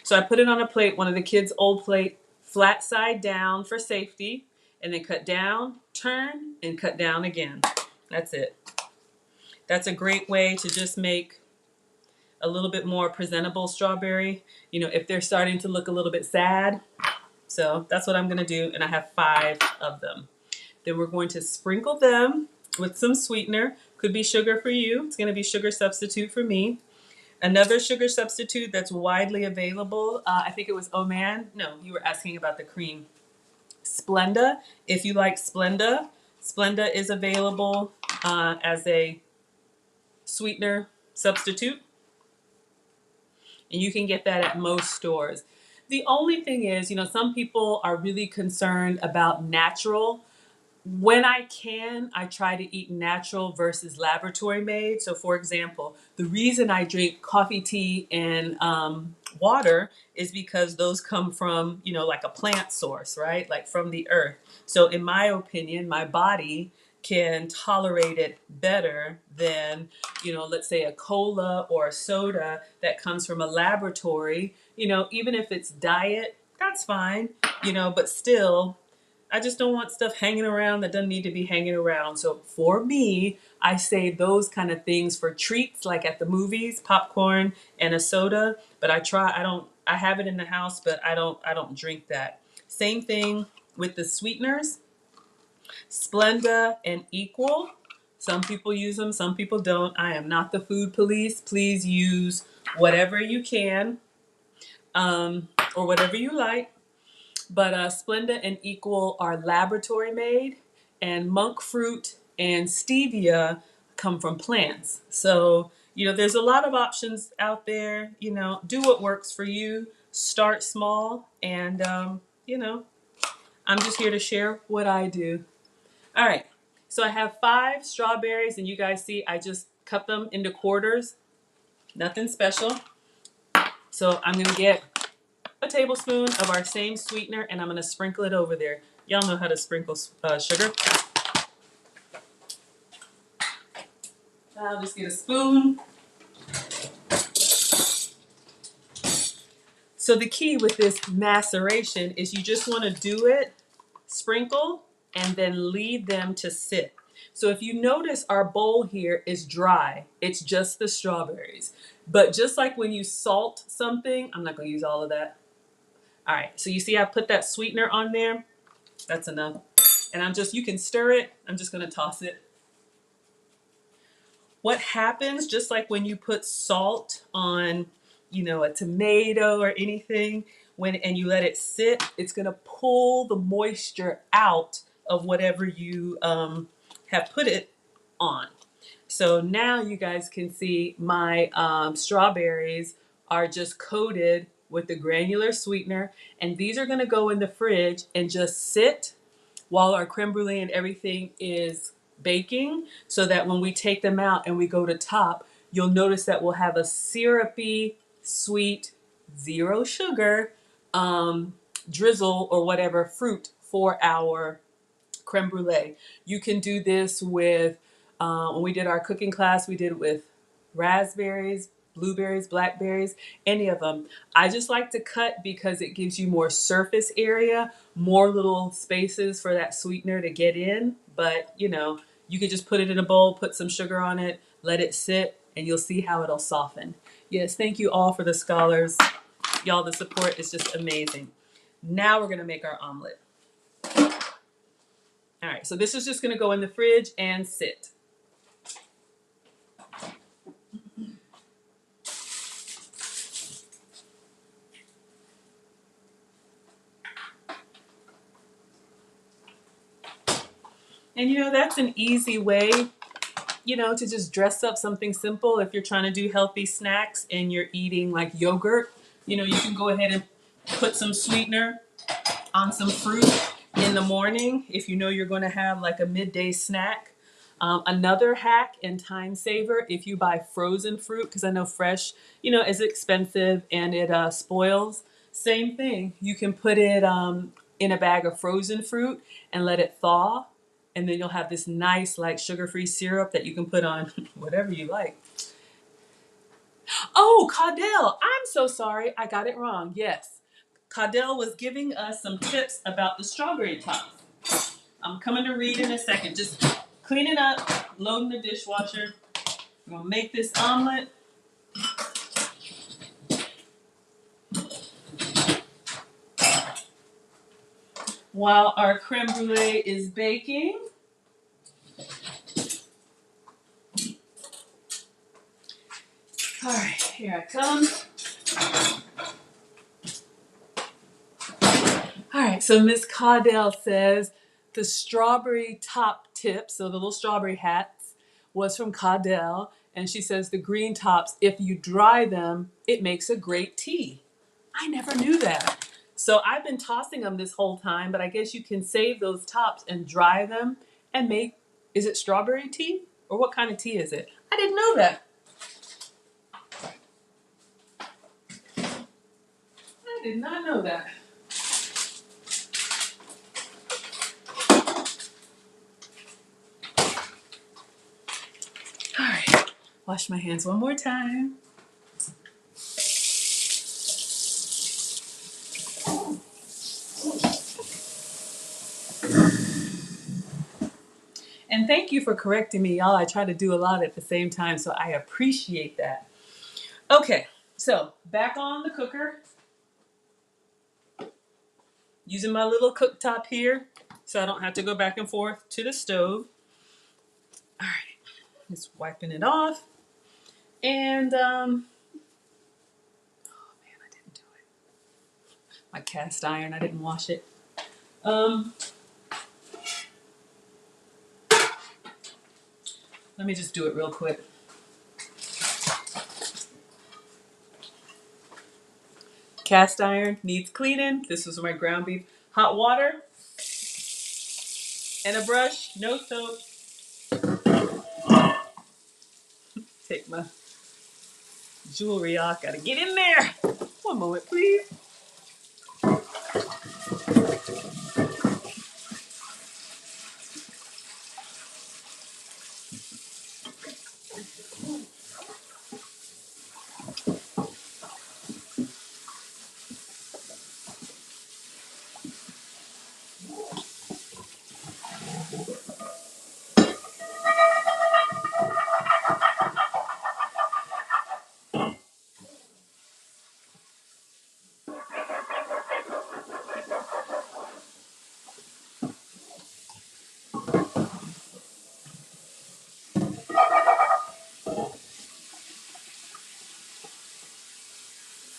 So I put it on a plate, one of the kids' old plate, flat side down for safety, and then cut down, turn, and cut down again. That's it. That's a great way to just make a little bit more presentable strawberry. You know, if they're starting to look a little bit sad. So that's what I'm going to do, and I have 5 of them. Then we're going to sprinkle them with some sweetener. Could be sugar for you. It's going to be sugar substitute for me. Another sugar substitute that's widely available, I think it was Oman. No, you were asking about the cream. Splenda. If you like Splenda, Splenda is available as a sweetener substitute. And you can get that at most stores. The only thing is, you know, some people are really concerned about natural. When I can, I try to eat natural versus laboratory made. So, for example, the reason I drink coffee, tea, and water is because those come from, you know, like a plant source, right? Like from the earth. So, in my opinion, my body can tolerate it better than, you know, let's say a cola or a soda that comes from a laboratory. You know, even if it's diet, that's fine, you know, but still, I just don't want stuff hanging around that doesn't need to be hanging around. So for me, I save those kind of things for treats, like at the movies, popcorn and a soda. But I have it in the house, but I don't drink that. Same thing with the sweeteners, Splenda and Equal. Some people use them, some people don't. I am not the food police. Please use whatever you can, or whatever you like. But Splenda and Equal are laboratory made, and monk fruit and stevia come from plants. So, you know, there's a lot of options out there. You know, do what works for you. Start small, and, you know, I'm just here to share what I do. All right. So I have 5 strawberries, and you guys see I just cut them into quarters. Nothing special. So I'm going to get a tablespoon of our same sweetener, and I'm going to sprinkle it over there. Y'all know how to sprinkle sugar. I'll just get a spoon. So the key with this maceration is you just want to do it, sprinkle, and then leave them to sit. So if you notice, our bowl here is dry. It's just the strawberries. But just like when you salt something, I'm not going to use all of that. All right, so you see I put that sweetener on there. That's enough. And you can stir it. I'm just gonna toss it. What happens, just like when you put salt on, a tomato or anything, and you let it sit, it's gonna pull the moisture out of whatever you have put it on. So now you guys can see my strawberries are just coated with the granular sweetener, and these are gonna go in the fridge and just sit while our creme brulee and everything is baking, so that when we take them out and we go to top, you'll notice that we'll have a syrupy, sweet, zero sugar drizzle or whatever fruit for our creme brulee. You can do this with, when we did our cooking class, we did it with raspberries, blueberries, blackberries, any of them. I just like to cut because it gives you more surface area, more little spaces for that sweetener to get in. But you could just put it in a bowl, put some sugar on it, let it sit, and you'll see how it'll soften. Yes, thank you all for the scholars. Y'all, the support is just amazing. Now we're gonna make our omelet. All right, so this is just gonna go in the fridge and sit. And that's an easy way, to just dress up something simple. If you're trying to do healthy snacks and you're eating like yogurt, you can go ahead and put some sweetener on some fruit in the morning if you're going to have like a midday snack. Another hack and time saver, if you buy frozen fruit, because I know fresh, is expensive and it spoils. Same thing. You can put it in a bag of frozen fruit and let it thaw. And then you'll have this nice like sugar-free syrup that you can put on whatever you like. Oh, Caudell, I'm so sorry. I got it wrong. Yes. Caudell was giving us some tips about the strawberry tops. I'm coming to read in a second. Just cleaning up, loading the dishwasher. I'm going to make this omelet. While our creme brulee is baking. All right, here I come. All right, so Miss Caudell says the strawberry top tip, so the little strawberry hats, was from Caudell. And she says the green tops, if you dry them, it makes a great tea. I never knew that. So I've been tossing them this whole time, but I guess you can save those tops and dry them and make, is it strawberry tea? Or what kind of tea is it? I didn't know that. I did not know that. All right, wash my hands one more time. And thank you for correcting me, y'all. I try to do a lot at the same time, so I appreciate that. Okay, so back on the cooker. Using my little cooktop here, so I don't have to go back and forth to the stove. All right, just wiping it off. And, oh man, I didn't do it. My cast iron, I didn't wash it. Let me just do it real quick. Cast iron needs cleaning. This was my ground beef. Hot water and a brush, no soap. Take my jewelry off. Gotta get in there. One moment, please.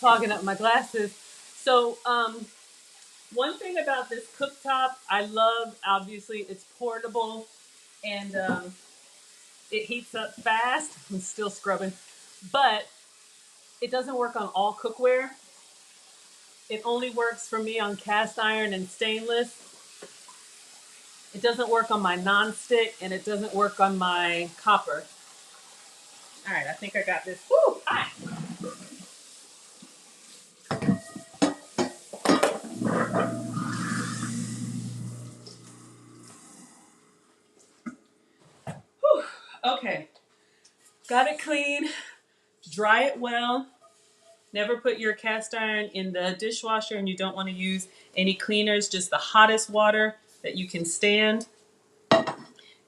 Clogging up my glasses. So, one thing about this cooktop I love, obviously, it's portable and it heats up fast. I'm still scrubbing, but it doesn't work on all cookware. It only works for me on cast iron and stainless. It doesn't work on my non-stick, and it doesn't work on my copper. All right, I think I got this. Woo! Hi. Whew. Okay, got it clean. Dry it well. Never put your cast iron in the dishwasher, and you don't want to use any cleaners, just the hottest water that you can stand.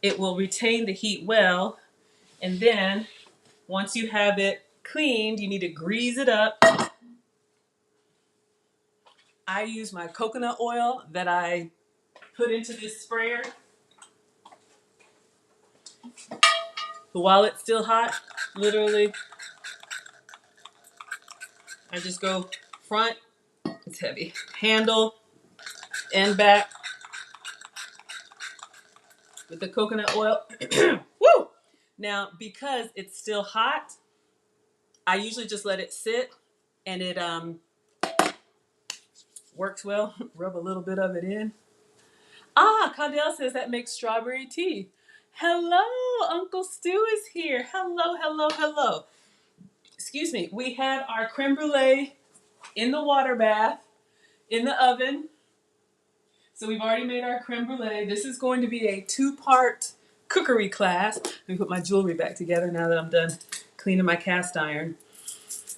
It will retain the heat well, and then once you have it cleaned, you need to grease it up. I use my coconut oil that I put into this sprayer. But while it's still hot, literally, I just go front, it's heavy, handle, and back with the coconut oil. Woo! Now, because it's still hot, I usually just let it sit, and it works well. Rub a little bit of it in. Ah, Condell says that makes strawberry tea. Hello, Uncle Stu is here. Hello, hello, hello. Excuse me. We have our creme brulee in the water bath, in the oven. So we've already made our creme brulee. This is going to be a 2-part cookery class. Let me put my jewelry back together now that I'm done cleaning my cast iron.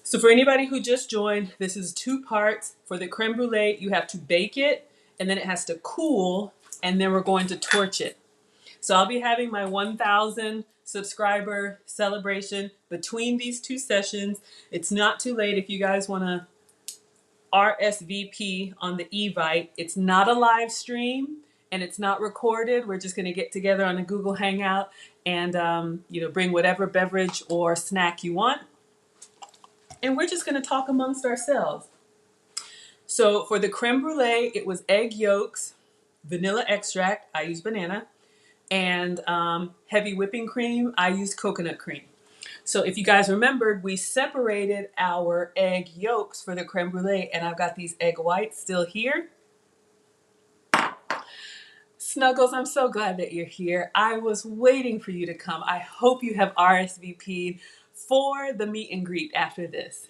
So for anybody who just joined, this is 2 parts. For the creme brulee, you have to bake it, and then it has to cool, and then we're going to torch it. So I'll be having my 1,000 subscriber celebration between these 2 sessions. It's not too late if you guys want to RSVP on the Evite. It's not a live stream and it's not recorded. We're just going to get together on a Google Hangout and bring whatever beverage or snack you want. And we're just going to talk amongst ourselves. So for the creme brulee, it was egg yolks, vanilla extract, I use banana, and heavy whipping cream, I used coconut cream. So if you guys remembered, we separated our egg yolks for the creme brulee, and I've got these egg whites still here. Snuggles, I'm so glad that you're here. I was waiting for you to come. I hope you have RSVP'd for the meet and greet after this.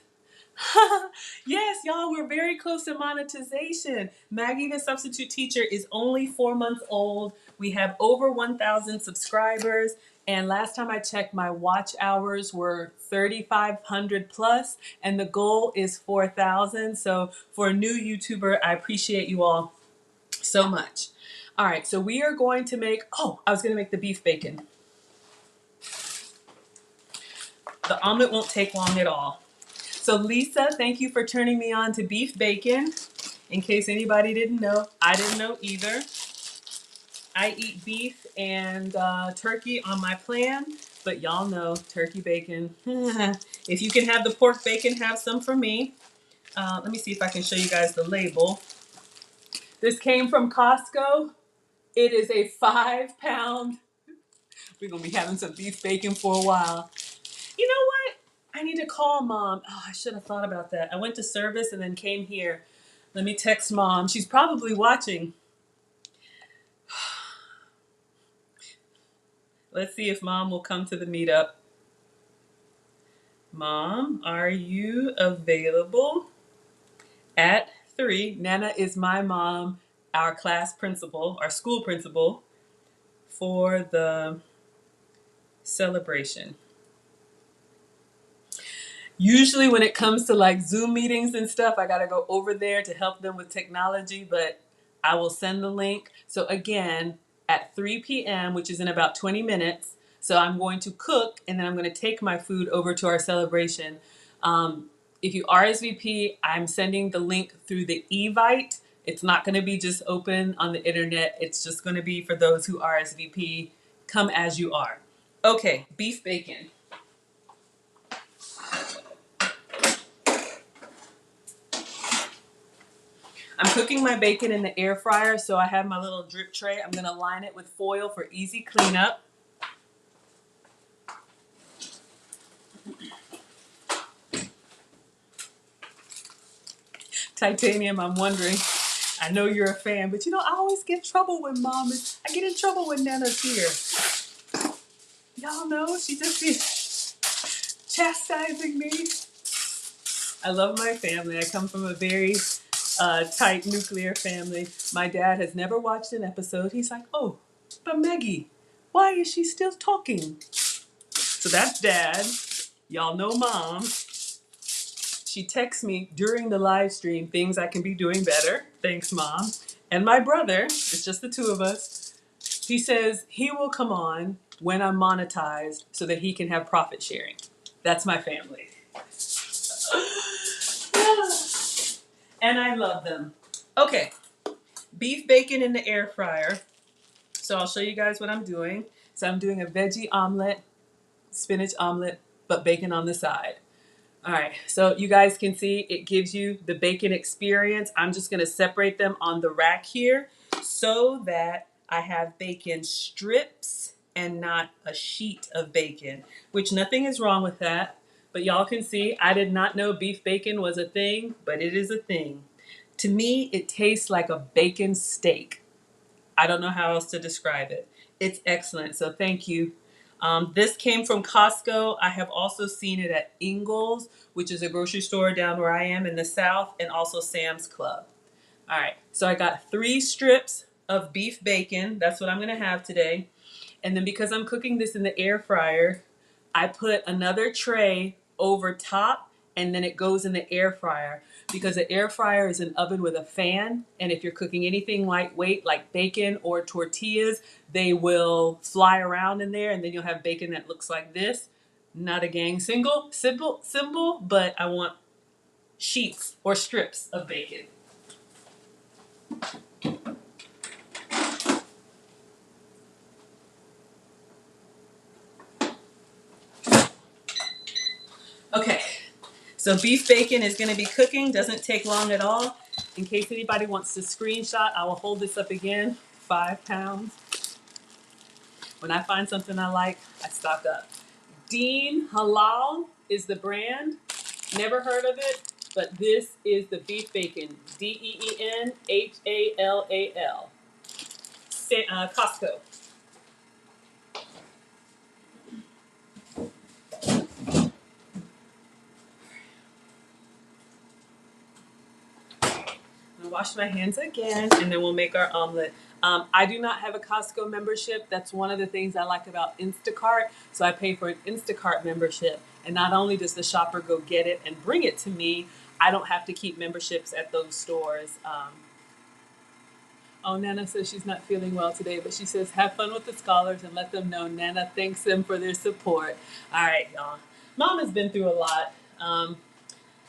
Yes, y'all, we're very close to monetization. Maggie the Substitute Teacher is only 4 months old. We have over 1,000 subscribers. And last time I checked, my watch hours were 3,500 plus, and the goal is 4,000. So for a new YouTuber, I appreciate you all so much. All right, so we are going to make, I was going to make the beef bacon. The omelet won't take long at all. So Lisa, thank you for turning me on to beef bacon. In case anybody didn't know, I didn't know either. I eat beef and turkey on my plan, but y'all know turkey bacon. If you can have the pork bacon, have some for me. Let me see if I can show you guys the label. This came from Costco. It is a 5-pound. We're going to be having some beef bacon for a while. You know what? I need to call Mom. Oh, I should have thought about that. I went to service and then came here. Let me text Mom. She's probably watching. Let's see if Mom will come to the meetup. Mom, are you available at 3? Nana is my mom, our class principal, our school principal, for the celebration. Usually when it comes to like Zoom meetings and stuff, I got to go over there to help them with technology, but I will send the link. So again, at 3 p.m., which is in about 20 minutes, so I'm going to cook and then I'm going to take my food over to our celebration. If you RSVP, I'm sending the link through the Evite. It's not going to be just open on the internet. It's just going to be for those who RSVP. Come as you are. Okay, beef bacon. I'm cooking my bacon in the air fryer, so I have my little drip tray. I'm gonna line it with foil for easy cleanup. Titanium, I'm wondering, I know you're a fan, but you know, I always get trouble when I get in trouble when Nana's here. Y'all know, she just be chastising me. I love my family. I come from a very tight nuclear family. My dad has never watched an episode. He's like, oh, but Maggie, why is she still talking? So that's Dad. Y'all know Mom. She texts me during the live stream things I can be doing better. Thanks, Mom. And my brother, it's just the two of us, he says he will come on when I'm monetized so that he can have profit sharing. That's my family. And I love them. Okay, beef bacon in the air fryer. So I'll show you guys what I'm doing. So I'm doing a veggie omelet, spinach omelet, but bacon on the side. All right, so you guys can see it gives you the bacon experience. I'm just gonna separate them on the rack here so that I have bacon strips and not a sheet of bacon, which nothing is wrong with that. But y'all can see I did not know beef bacon was a thing, but it is a thing. To me, it tastes like a bacon steak. I don't know how else to describe it. It's excellent, so thank you. This came from Costco. I have also seen it at Ingles, which is a grocery store down where I am in the South, and also Sam's Club. All right, so I got 3 strips of beef bacon. That's what I'm gonna have today. And then because I'm cooking this in the air fryer, I put another tray over top and then it goes in the air fryer because the air fryer is an oven with a fan. And if you're cooking anything lightweight like bacon or tortillas, they will fly around in there and then you'll have bacon that looks like this. Not a gang symbol, but I want sheets or strips of bacon. Okay, so beef bacon is going to be cooking, doesn't take long at all. In case anybody wants to screenshot, I will hold this up again, 5 pounds. When I find something I like, I stock up. Dean Halal is the brand. Never heard of it, but this is the beef bacon, DEENHALAL. Costco. I'll wash my hands again, and then we'll make our omelet. I do not have a Costco membership. That's one of the things I like about Instacart. So I pay for an Instacart membership. And not only does the shopper go get it and bring it to me, I don't have to keep memberships at those stores. Oh, Nana says she's not feeling well today, but she says have fun with the scholars and let them know Nana thanks them for their support. All right, y'all. Mom has been through a lot.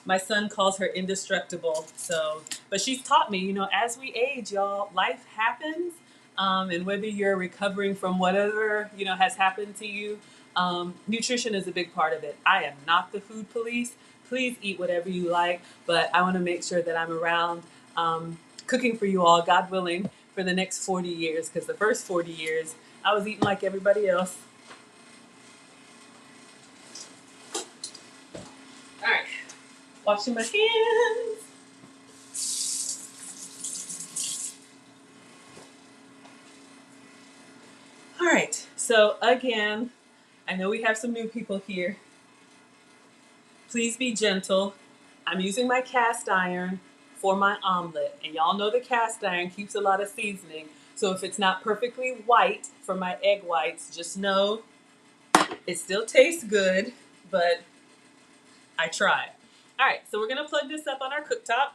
My son calls her indestructible. So, but she's taught me, you know, as we age, y'all, life happens. And whether you're recovering from whatever, you know, has happened to you, nutrition is a big part of it. I am not the food police. Please eat whatever you like, but I want to make sure that I'm around cooking for you all, God willing, for the next 40 years. Because the first 40 years, I was eating like everybody else. All right. Washing my hands. All right, so again, I know we have some new people here. Please be gentle. I'm using my cast iron for my omelet, and y'all know the cast iron keeps a lot of seasoning. So if it's not perfectly white for my egg whites, just know it still tastes good, but I try. All right, so we're gonna plug this up on our cooktop.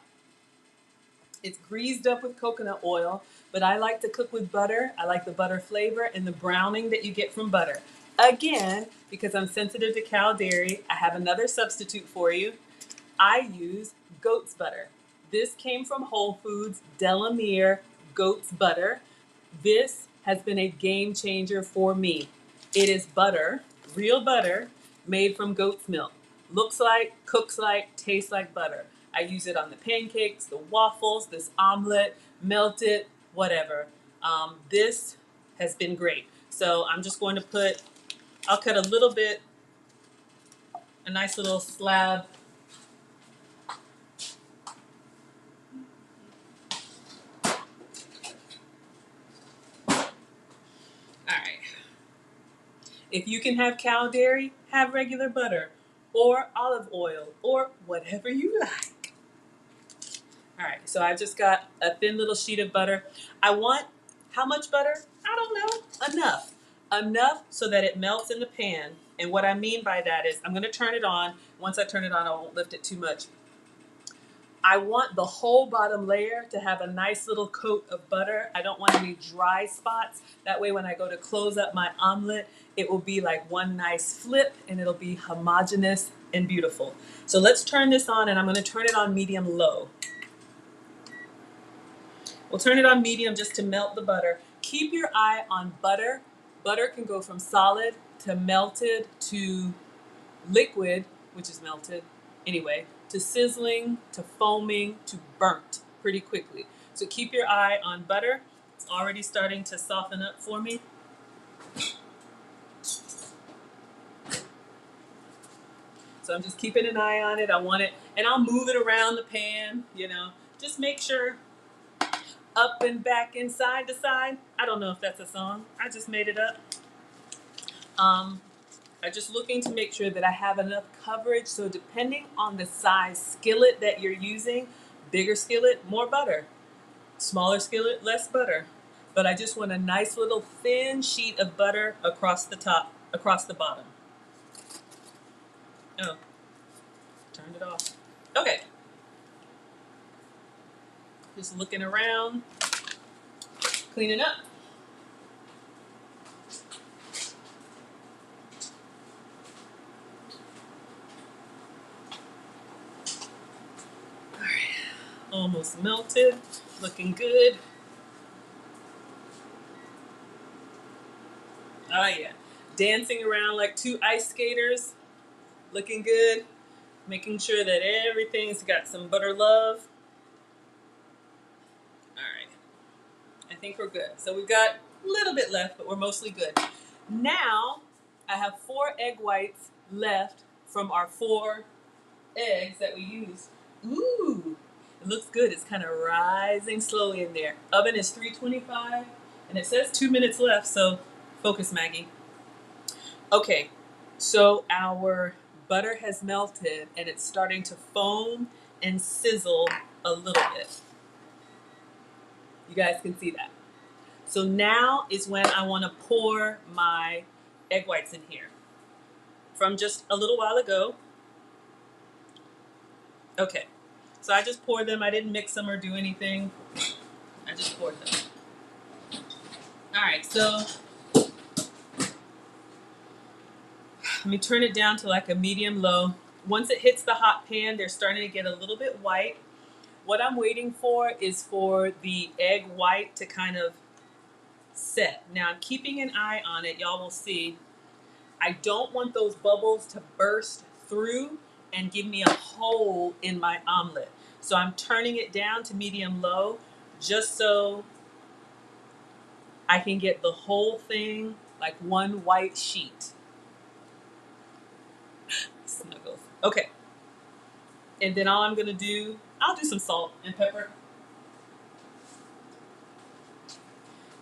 It's greased up with coconut oil, but I like to cook with butter. I like the butter flavor and the browning that you get from butter. Again, because I'm sensitive to cow dairy, I have another substitute for you. I use goat's butter. This came from Whole Foods, Delamere goat's butter. This has been a game changer for me. It is butter, real butter, made from goat's milk. Looks like, cooks like, tastes like butter. I use it on the pancakes, the waffles, this omelet, melt it, whatever. This has been great. So I'm just going to put, I'll cut a little bit, a nice little slab. All right. If you can have cow dairy, have regular butter or olive oil or whatever you like. All right, so I just got a thin little sheet of butter. I want, how much butter? I don't know, enough. Enough so that it melts in the pan. And what I mean by that is I'm gonna turn it on. Once I turn it on, I won't lift it too much. I want the whole bottom layer to have a nice little coat of butter. I don't want any dry spots. That way when I go to close up my omelet, it will be like one nice flip and it'll be homogeneous and beautiful. So let's turn this on, and I'm gonna turn it on medium low. We'll turn it on medium just to melt the butter. Keep your eye on butter. Butter can go from solid to melted to liquid, which is melted anyway, to sizzling, to foaming, to burnt pretty quickly. So keep your eye on butter. It's already starting to soften up for me. So I'm just keeping an eye on it. I want it, and I'll move it around the pan, you know, just make sure up and back and side to side. I don't know if that's a song. I just made it up. I'm just looking to make sure that I have enough coverage. So depending on the size skillet that you're using, bigger skillet, more butter. Smaller skillet, less butter. But I just want a nice little thin sheet of butter across the top, across the bottom. Oh, turned it off. Okay. Just looking around, cleaning up. All right, almost melted, looking good. Oh yeah, dancing around like two ice skaters, looking good, making sure that everything's got some butter love. All right, I think we're good. So we've got a little bit left, but we're mostly good. Now, I have 4 egg whites left from our 4 eggs that we used. Ooh, it looks good. It's kind of rising slowly in there. Oven is 325, and it says 2 minutes left, so focus, Maggie. Okay, so our butter has melted, and it's starting to foam and sizzle a little bit. You guys can see that. So now is when I want to pour my egg whites in here from just a little while ago. Okay, so I just poured them. I didn't mix them or do anything. I just poured them. All right, so let me turn it down to like a medium low. Once it hits the hot pan, they're starting to get a little bit white. What I'm waiting for is for the egg white to kind of set. Now I'm keeping an eye on it. Y'all will see. I don't want those bubbles to burst through and give me a hole in my omelet. So I'm turning it down to medium low just so I can get the whole thing like one white sheet. Snuggles. Okay. And then all I'm gonna do, I'll do some salt and pepper.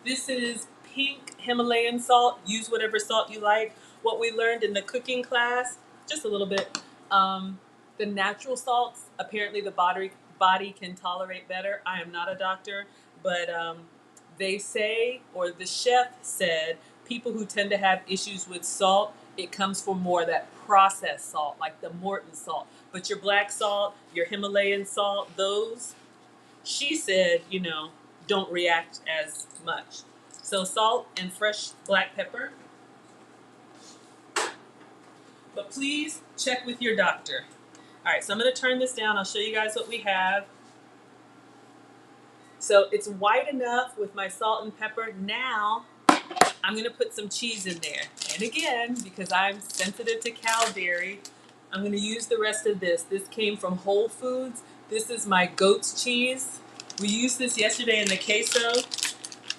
This is pink Himalayan salt. Use whatever salt you like. What we learned in the cooking class, just a little bit, the natural salts, apparently the body can tolerate better. I am not a doctor, but they say, or the chef said, people who tend to have issues with salt, it comes from more of that processed salt, like the Morton salt. But your black salt, your Himalayan salt, those, she said, you know, don't react as much. So salt and fresh black pepper. But please check with your doctor. All right, so I'm going to turn this down. I'll show you guys what we have. So it's white enough with my salt and pepper. Now I'm going to put some cheese in there. And again, because I'm sensitive to cow dairy, I'm going to use the rest of this. This came from Whole Foods. This is my goat's cheese. We used this yesterday in the queso.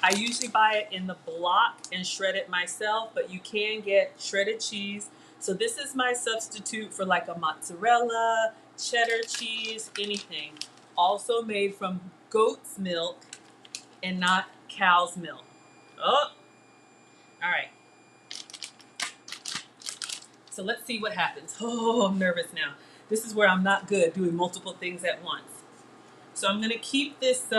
I usually buy it in the block and shred it myself, but you can get shredded cheese. So this is my substitute for like a mozzarella, cheddar cheese, anything. Also made from goat's milk and not cow's milk. Oh, all right. So let's see what happens. Oh, I'm nervous now. This is where I'm not good doing multiple things at once. So I'm gonna keep this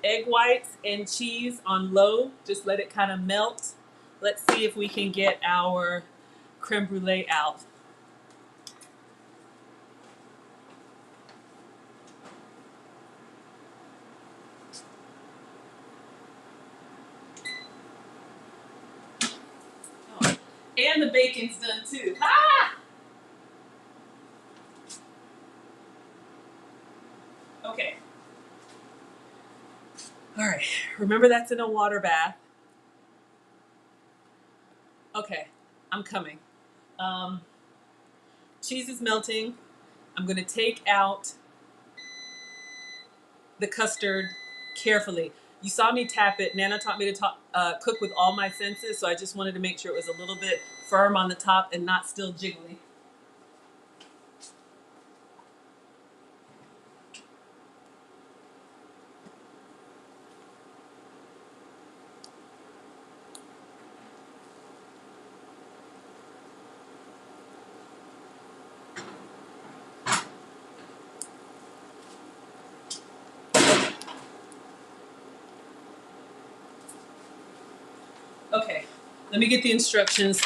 egg whites and cheese on low. Just let it kind of melt. Let's see if we can get our creme brulee out. Oh, and the bacon's done too. Ah! Okay. All right. Remember that's in a water bath. Okay, I'm coming. Cheese is melting. I'm gonna take out the custard carefully. You saw me tap it. Nana taught me to cook with all my senses, so I just wanted to make sure it was a little bit firm on the top and not still jiggly. Okay, let me get the instructions.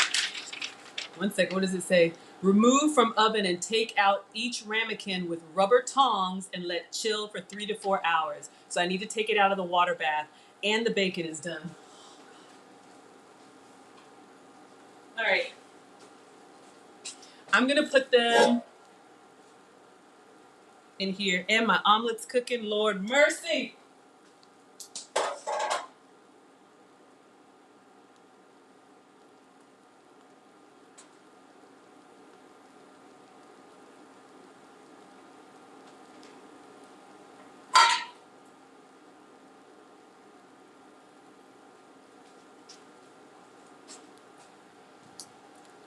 One second, what does it say? Remove from oven and take out each ramekin with rubber tongs and let chill for 3 to 4 hours. So I need to take it out of the water bath, and the bacon is done. All right, I'm gonna put them in here, and my omelet's cooking. Lord mercy.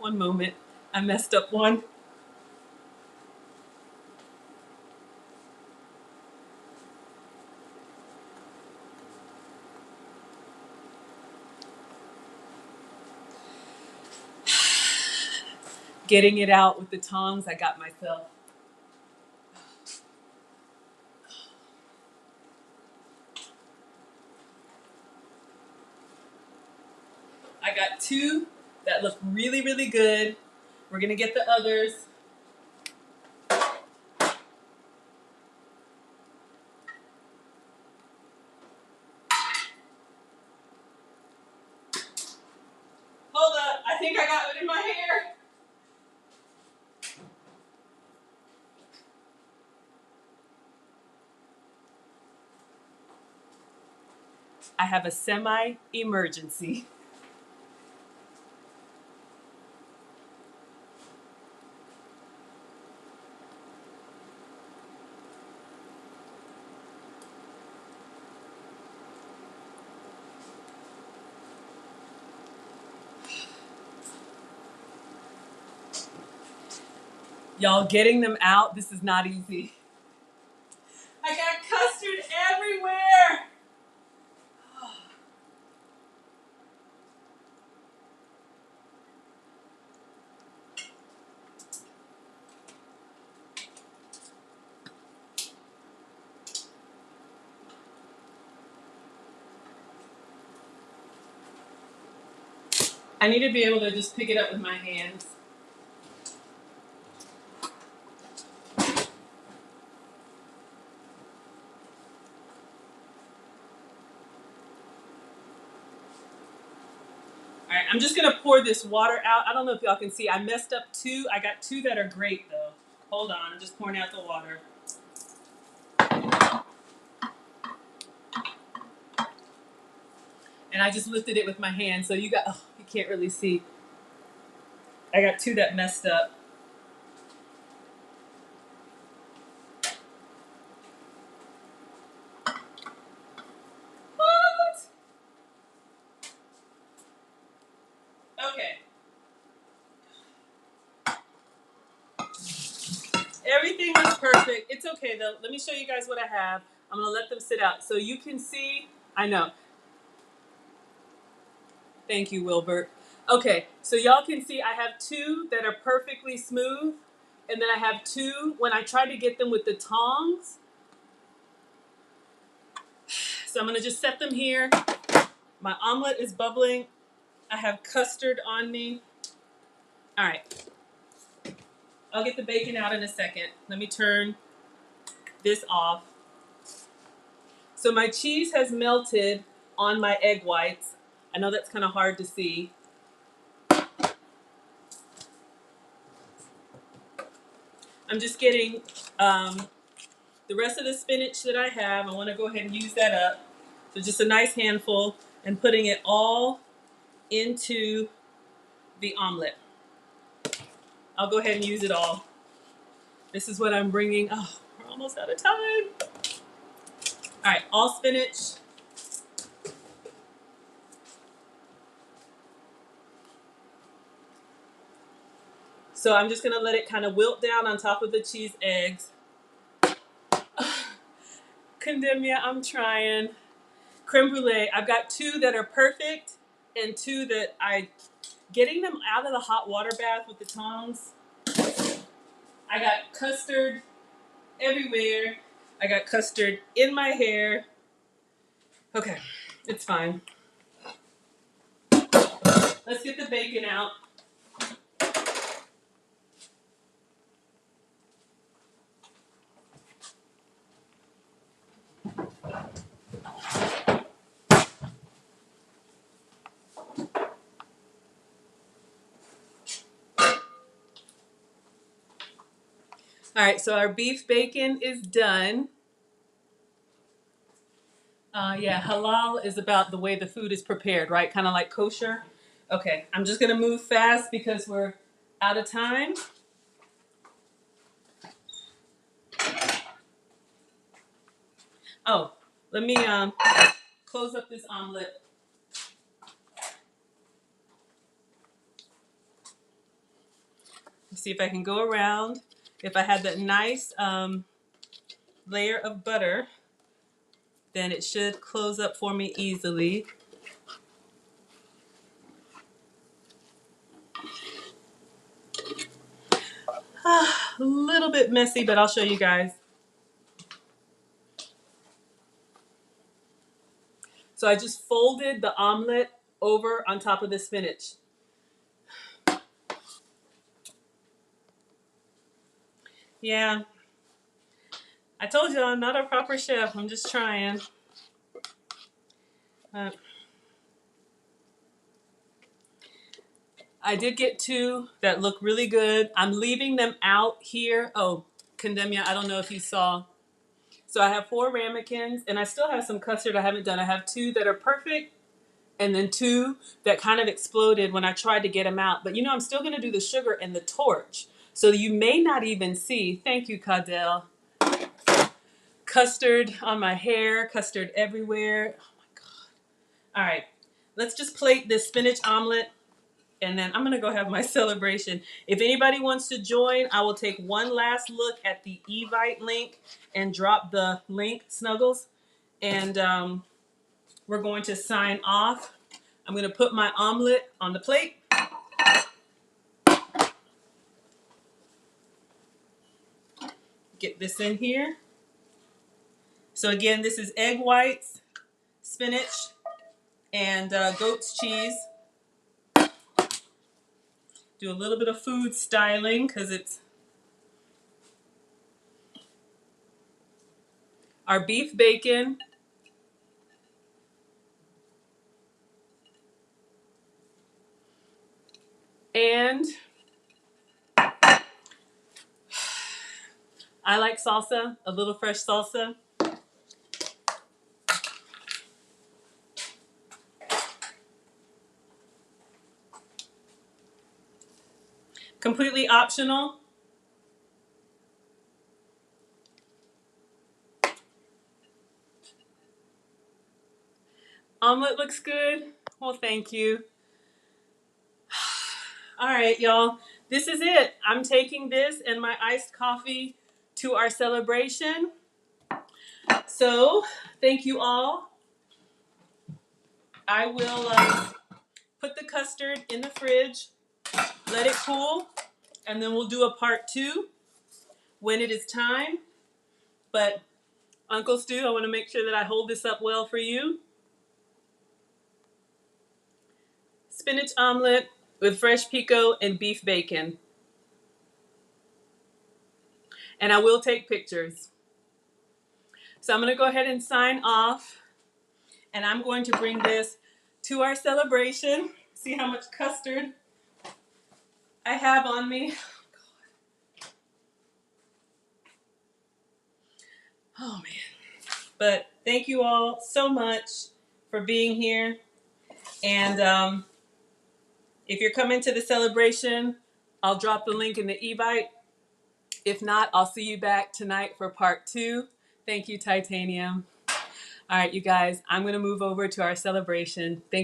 One moment, I messed up one. Getting it out with the tongs, I got myself. I got 2 that look really, really good. We're gonna get the others. Hold up, I think I got it in my hair. I have a semi-emergency. Y'all, getting them out, this is not easy. I got custard everywhere. I need to be able to just pick it up with my hands. All right, I'm just gonna pour this water out. I don't know if y'all can see, I messed up 2. I got 2 that are great though. Hold on, I'm just pouring out the water. And I just lifted it with my hand, so you can't really see. I got 2 that messed up. Okay. Everything is perfect. It's okay though. Let me show you guys what I have. I'm gonna let them sit out so you can see. I know. Thank you, Wilbert. Okay, so y'all can see I have two that are perfectly smooth, and then I have two when I try to get them with the tongs. So I'm gonna just set them here. My omelet is bubbling. I have custard on me. All right, I'll get the bacon out in a second. Let me turn this off. So my cheese has melted on my egg whites. I know that's kind of hard to see. I'm just getting the rest of the spinach that I have. I want to go ahead and use that up. So just a nice handful and putting it all into the omelet. I'll go ahead and use it all. This is what I'm bringing. Oh, we're almost out of time. All right, all spinach. So I'm just gonna let it kind of wilt down on top of the cheese eggs. Condemnia, I'm trying. Creme brulee, I've got two that are perfect and two that getting them out of the hot water bath with the tongs. I got custard everywhere. I got custard in my hair. Okay, it's fine. Let's get the bacon out. All right, so our beef bacon is done. Yeah, halal is about the way the food is prepared, right? Kind of like kosher. Okay, I'm just gonna move fast because we're out of time. Oh, let me close up this omelet. See if I can go around. If I had that nice layer of butter, then it should close up for me easily. A little bit messy, but I'll show you guys. So I just folded the omelet over on top of the spinach. Yeah, I told you I'm not a proper chef. I'm just trying. I did get two that look really good. I'm leaving them out here. Oh, Condemnia, I don't know if you saw. So I have 4 ramekins, and I still have some custard I haven't done. I have 2 that are perfect, and then 2 that kind of exploded when I tried to get them out. But you know, I'm still going to do the sugar and the torch. So you may not even see. Thank you, Cadell. Custard on my hair, custard everywhere. Oh my God. All right, let's just plate this spinach omelet. And then I'm going to go have my celebration. If anybody wants to join, I will take one last look at the Evite link and drop the link, Snuggles. And we're going to sign off. I'm going to put my omelet on the plate. Get this in here. So again, this is egg whites, spinach, and goat's cheese. Do a little bit of food styling because it's our beef bacon. And I like salsa, a little fresh salsa. Completely optional. Omelet looks good. Well, thank you. All right, y'all. This is it. I'm taking this and my iced coffee to our celebration. So, thank you all. I will put the custard in the fridge, let it cool, and then we'll do a part 2 when it is time. But Uncle Stu, I want to make sure that I hold this up well for you. Spinach omelet with fresh pico and beef bacon. And I will take pictures. So I'm going to go ahead and sign off. And I'm going to bring this to our celebration. See how much custard I have on me. Oh, man. But thank you all so much for being here. And if you're coming to the celebration, I'll drop the link in the Evite. If not, I'll see you back tonight for part 2. Thank you, Titanium. All right, you guys, I'm going to move over to our celebration. Thank